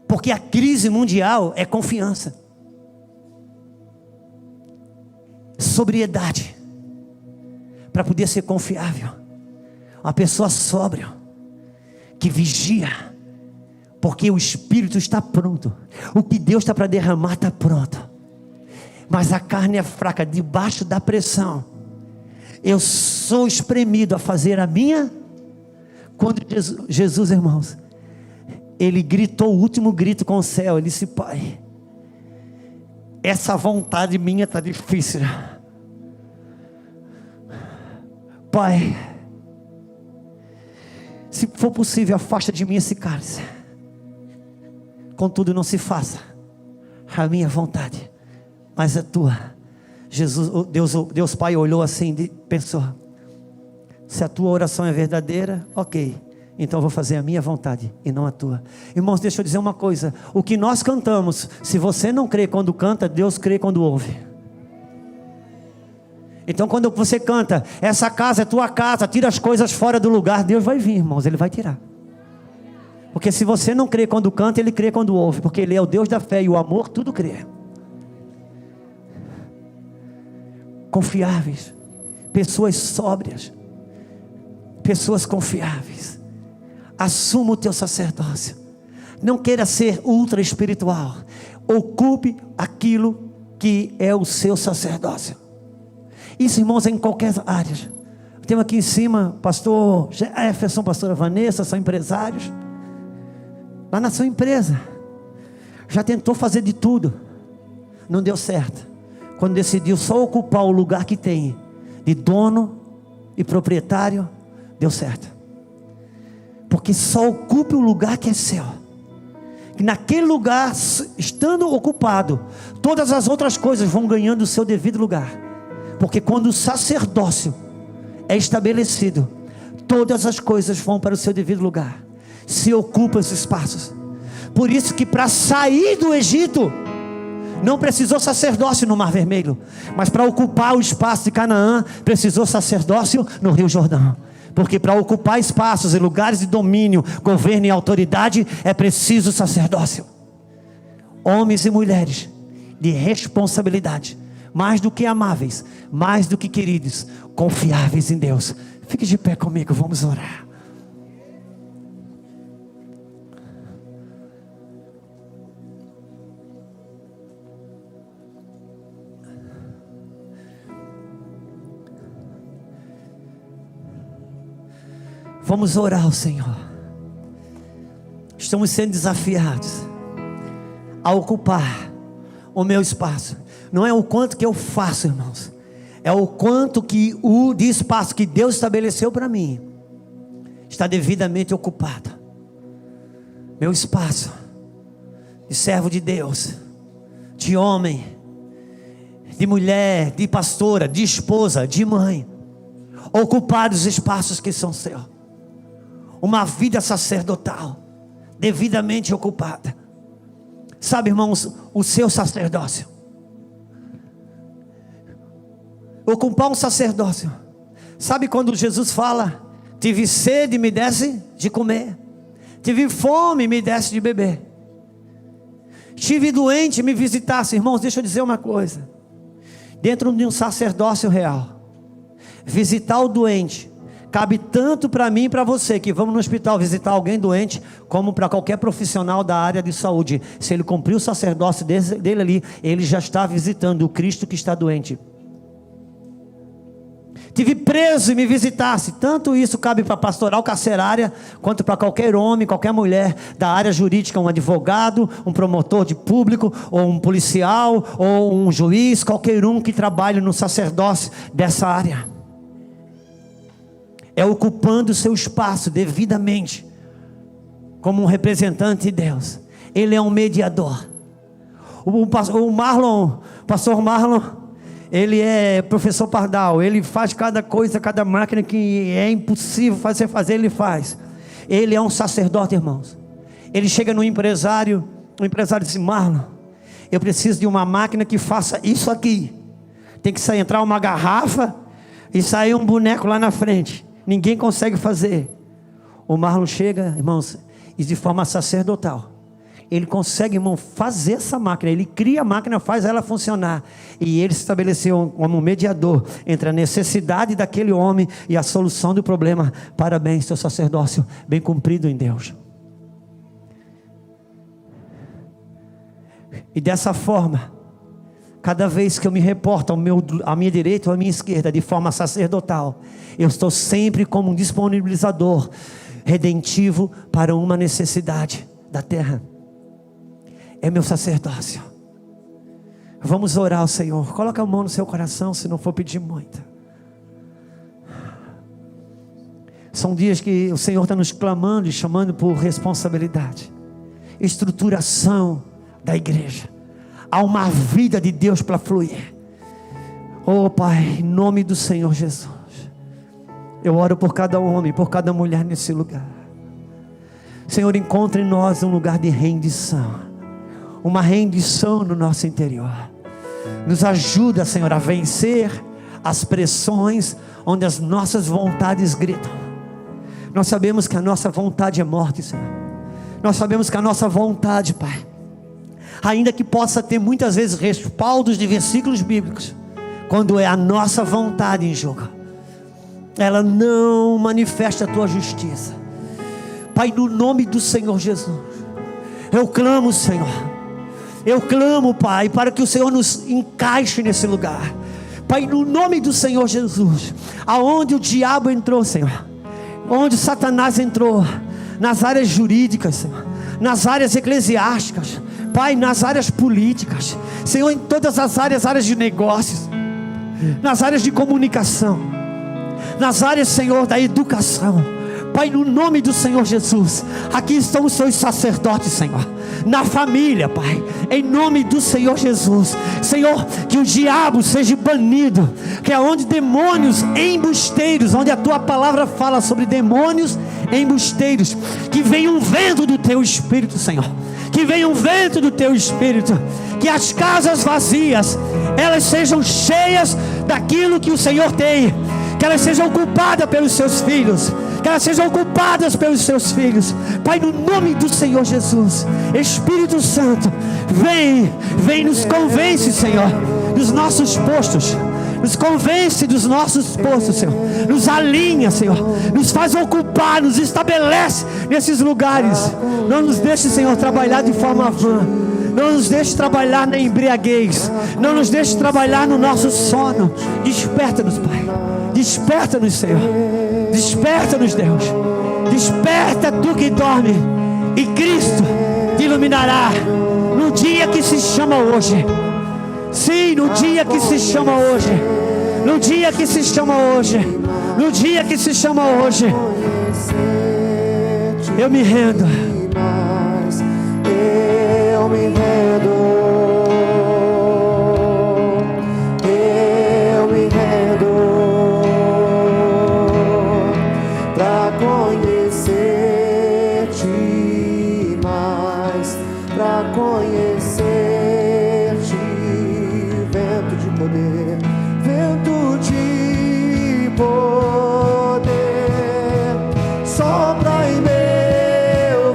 Porque a crise mundial é confiança. Sobriedade. Para poder ser confiável. Uma pessoa sóbria, que vigia, porque o Espírito está pronto. O que Deus está para derramar está pronto. Mas a carne é fraca, debaixo da pressão. Eu sou espremido a fazer a minha. Quando Jesus, irmãos, Ele gritou o último grito com o céu. Ele disse: Pai, essa vontade minha está difícil. Pai, se for possível, afasta de mim esse cálice. Contudo, não se faça a minha vontade, mas a tua. Deus Pai olhou assim e pensou: se a tua oração é verdadeira, ok, então eu vou fazer a minha vontade e não a tua. Irmãos, deixa eu dizer uma coisa: o que nós cantamos, se você não crê quando canta, Deus crê quando ouve. Então quando você canta, essa casa é tua casa, tira as coisas fora do lugar, Deus vai vir, irmãos, Ele vai tirar. Porque se você não crê quando canta, Ele crê quando ouve, porque Ele é o Deus da fé e o amor tudo crê. Confiáveis, pessoas sóbrias, pessoas confiáveis. Assuma o teu sacerdócio. Não queira ser ultra espiritual. Ocupe aquilo que é o seu sacerdócio. Isso, irmãos, é em qualquer área. Temos aqui em cima pastor Jefferson, pastora Vanessa, são empresários. Lá na sua empresa, já tentou fazer de tudo, não deu certo. Quando decidiu só ocupar o lugar que tem de dono e proprietário, deu certo. Porque só ocupe o lugar que é seu. E naquele lugar, estando ocupado, todas as outras coisas vão ganhando o seu devido lugar. Porque quando o sacerdócio é estabelecido, todas as coisas vão para o seu devido lugar. Se ocupa os espaços. Por isso que para sair do Egito, não precisou sacerdócio no Mar Vermelho, mas para ocupar o espaço de Canaã, precisou sacerdócio no Rio Jordão. Porque para ocupar espaços e lugares de domínio, governo e autoridade, é preciso sacerdócio. Homens e mulheres de responsabilidade, mais do que amáveis, mais do que queridos, confiáveis em Deus. Fique de pé comigo, vamos orar. Vamos orar ao Senhor. Estamos sendo desafiados a ocupar o meu espaço. Não é o quanto que eu faço, irmãos, é o quanto que de espaço que Deus estabeleceu para mim está devidamente ocupado. Meu espaço de servo de Deus, de homem, de mulher, de pastora, de esposa, de mãe, ocupar os espaços que são seus. Uma vida sacerdotal devidamente ocupada. Sabe, irmãos, o seu sacerdócio. Ocupar um sacerdócio. Sabe quando Jesus fala: tive sede, me desse de comer, tive fome, me desse de beber. estive doente, me visitasse. Irmãos, deixa eu dizer uma coisa. Dentro de um sacerdócio real, visitar o doente cabe tanto para mim e para você, que vamos no hospital visitar alguém doente, como para qualquer profissional da área de saúde. Se ele cumprir o sacerdócio dele ali, ele já está visitando o Cristo que está doente. Tive preso e me visitasse. Tanto isso cabe para a pastoral carcerária, quanto para qualquer homem, qualquer mulher da área jurídica, um advogado, um promotor de público, ou um policial, ou um juiz, qualquer um que trabalhe no sacerdócio dessa área. É ocupando o seu espaço devidamente, como um representante de Deus. Ele é um mediador. O pastor Marlon, ele é professor Pardal. Ele faz cada coisa, cada máquina que é impossível fazer, ele faz. Ele é um sacerdote, irmãos. Ele chega no empresário, o empresário diz: Marlon, eu preciso de uma máquina que faça isso aqui. Tem que entrar uma garrafa e sair um boneco lá na frente. Ninguém consegue fazer. O Marlon chega, irmãos, e de forma sacerdotal, ele consegue, irmão, fazer essa máquina. Ele cria a máquina, faz ela funcionar. E ele se estabeleceu como um mediador entre a necessidade daquele homem e a solução do problema. Parabéns, seu sacerdócio bem cumprido em Deus. E dessa forma, cada vez que eu me reporto à minha direita ou à minha esquerda, de forma sacerdotal, eu estou sempre como um disponibilizador redentivo para uma necessidade da terra. É meu sacerdócio. Vamos orar ao Senhor. Coloca a mão no seu coração, se não for pedir muito. São dias que o Senhor está nos clamando e chamando por responsabilidade, estruturação da igreja. Há uma vida de Deus para fluir. Oh Pai, em nome do Senhor Jesus, eu oro por cada homem, por cada mulher nesse lugar. Senhor, encontre em nós um lugar de rendição, uma rendição no nosso interior. Nos ajuda, Senhor, a vencer as pressões onde as nossas vontades gritam. Nós sabemos que a nossa vontade é morte, Senhor. Nós sabemos que a nossa vontade, Pai, ainda que possa ter muitas vezes respaldos de versículos bíblicos, quando é a nossa vontade em jogo, ela não manifesta a tua justiça. Pai, no nome do Senhor Jesus, eu clamo, Senhor, eu clamo, Pai, para que o Senhor nos encaixe nesse lugar. Pai, no nome do Senhor Jesus, aonde o diabo entrou, Senhor, onde Satanás entrou, nas áreas jurídicas, Senhor, nas áreas eclesiásticas, Pai, nas áreas políticas, Senhor, em todas as áreas de negócios, nas áreas de comunicação, nas áreas, Senhor, da educação. Pai, no nome do Senhor Jesus, aqui estão os seus sacerdotes, Senhor, na família, Pai, em nome do Senhor Jesus. Senhor, que o diabo seja banido, que é onde demônios embusteiros, onde a tua palavra fala sobre demônios embusteiros, que venha um vento do teu Espírito, Senhor, que venha um vento do teu Espírito, que as casas vazias, elas sejam cheias daquilo que o Senhor tem, que elas sejam ocupadas pelos seus filhos, que elas sejam ocupadas pelos seus filhos. Pai, no nome do Senhor Jesus, Espírito Santo, vem nos convence, Senhor, dos nossos postos, nos convence dos nossos postos, Senhor, nos alinha, Senhor, nos faz ocupar, nos estabelece nesses lugares. Não nos deixe, Senhor, trabalhar de forma vã, não nos deixe trabalhar na embriaguez, não nos deixe trabalhar no nosso sono. Desperta-nos, Pai, desperta-nos, Senhor, desperta-nos, Deus, desperta tu que dorme, e Cristo te iluminará no dia que se chama hoje. Sim, no dia que se chama hoje, no dia que se chama hoje, no dia que se chama hoje, eu me rendo, eu me rendo, eu me rendo, pra conhecer-te mais, pra conhecer-te. Vento de poder, vento de poder, sopra em meu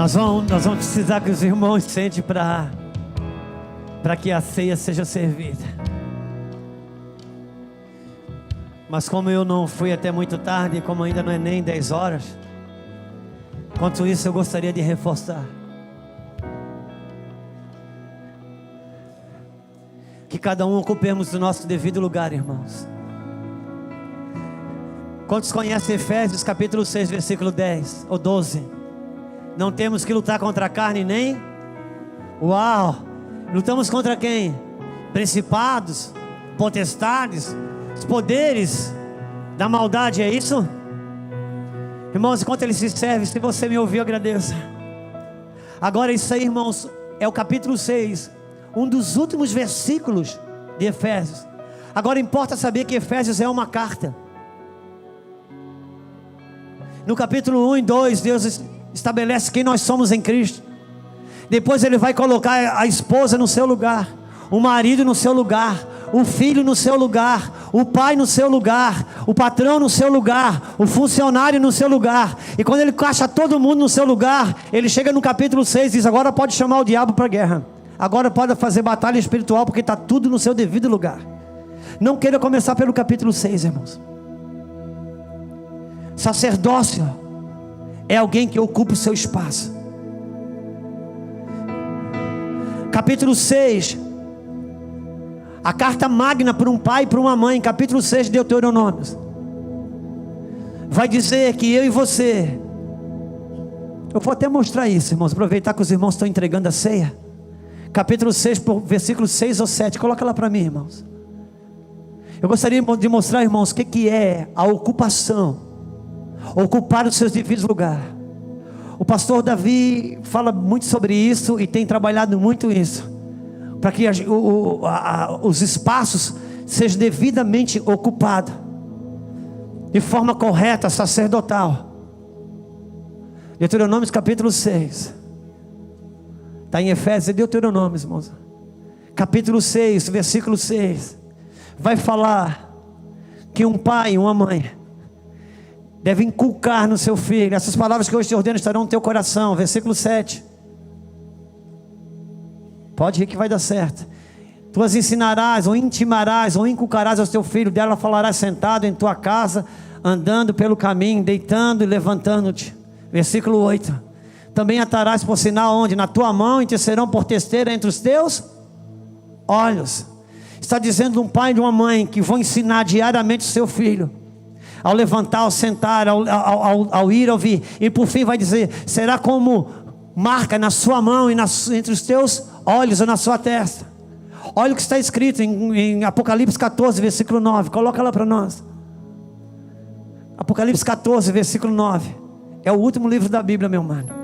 Nós vamos precisar que os irmãos sentem para que a ceia seja servida. Mas como eu não fui até muito tarde, como ainda não é nem 10 horas, quanto isso eu gostaria de reforçar. Que cada um ocupemos o nosso devido lugar, irmãos. Quantos conhecem Efésios capítulo 6, versículo 10 ou 12? Não temos que lutar contra a carne nem... Uau! Lutamos contra quem? Principados, potestades, os poderes da maldade, é isso? Irmãos, enquanto ele se serve, se você me ouviu, agradeça. Agora isso aí, irmãos, é o capítulo 6, um dos últimos versículos de Efésios. Agora importa saber que Efésios é uma carta. No capítulo 1 e 2, Deus estabelece quem nós somos em Cristo. Depois ele vai colocar a esposa no seu lugar, o marido no seu lugar, o filho no seu lugar, o pai no seu lugar, o patrão no seu lugar, o funcionário no seu lugar. E quando ele encaixa todo mundo no seu lugar, ele chega no capítulo 6 e diz: agora pode chamar o diabo para a guerra, agora pode fazer batalha espiritual, porque está tudo no seu devido lugar. Não queira começar pelo capítulo 6, irmãos. Sacerdócio é alguém que ocupa o seu espaço. Capítulo 6, a carta magna para um pai e para uma mãe. Capítulo 6 de Deuteronômio vai dizer que eu e você, eu vou até mostrar isso, irmãos, aproveitar que os irmãos estão entregando a ceia. Capítulo 6, versículos 6 ou 7, coloca lá para mim, irmãos. Eu gostaria de mostrar, irmãos, o que é a ocupação, ocupar os seus devidos lugares. O pastor Davi fala muito sobre isso e tem trabalhado muito isso, para que os espaços sejam devidamente ocupados, de forma correta, sacerdotal. Deuteronômio capítulo 6, está em Efésios e Deuteronômio, irmãos. Capítulo 6, versículo 6, vai falar que um pai e uma mãe deve inculcar no seu filho: essas palavras que eu te ordeno estarão no teu coração. Versículo 7. Pode ir que vai dar certo. Tu as ensinarás, ou intimarás, ou inculcarás ao teu filho. Dela falarás sentado em tua casa, andando pelo caminho, deitando e levantando-te. Versículo 8. Também atarás por sinal onde? Na tua mão, e te serão por testeira entre os teus olhos. Está dizendo um pai e uma mãe que vão ensinar diariamente o seu filho, ao levantar, ao sentar, ao ir, ao vir. E por fim vai dizer: será como marca na sua mão e entre os teus olhos ou na sua testa. Olha o que está escrito em Apocalipse 14, versículo 9. Coloca lá para nós. Apocalipse 14, versículo 9. É o último livro da Bíblia, meu mano.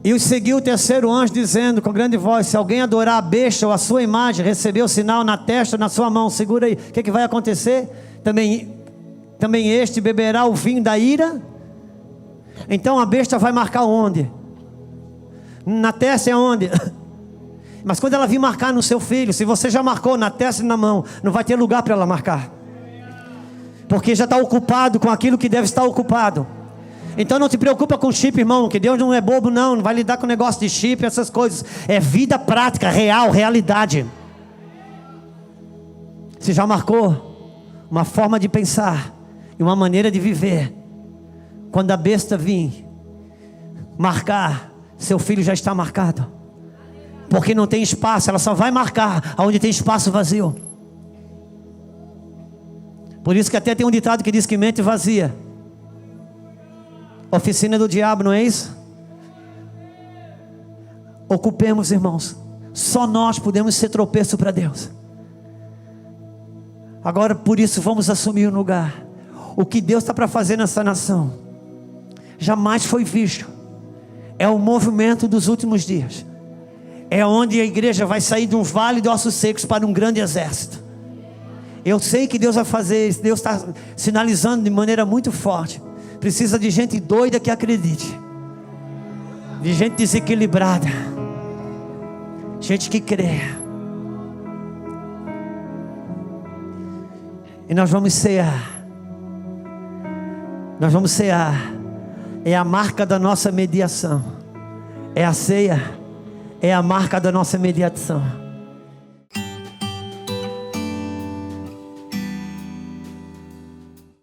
E os seguiu o terceiro anjo, dizendo com grande voz: se alguém adorar a besta ou a sua imagem, receber o sinal na testa ou na sua mão. Segura aí, o que vai acontecer? Também este beberá o vinho da ira. Então a besta vai marcar onde? Na testa é onde? Mas quando ela vir marcar no seu filho, se você já marcou na testa e na mão, não vai ter lugar para ela marcar, porque já está ocupado com aquilo que deve estar ocupado. Então não te preocupa com chip, irmão, que Deus não é bobo, não vai lidar com negócio de chip, essas coisas. É vida prática, real, realidade. Você já marcou uma forma de pensar e uma maneira de viver. Quando a besta vir marcar, seu filho já está marcado, porque não tem espaço. Ela só vai marcar onde tem espaço vazio. Por isso que até tem um ditado que diz que mente vazia, oficina do diabo, não é isso? Ocupemos, irmãos. Só nós podemos ser tropeço para Deus. Agora, por isso, vamos assumir um lugar. O que Deus está para fazer nessa nação jamais foi visto. É o movimento dos últimos dias. É onde a igreja vai sair de um vale de ossos secos para um grande exército. Eu sei que Deus vai fazer isso. Deus está sinalizando de maneira muito forte. Precisa de gente doida que acredite, de gente desequilibrada, gente que crê. E nós vamos cear. Nós vamos cear. é a marca da nossa mediação. É a ceia, é a marca da nossa mediação.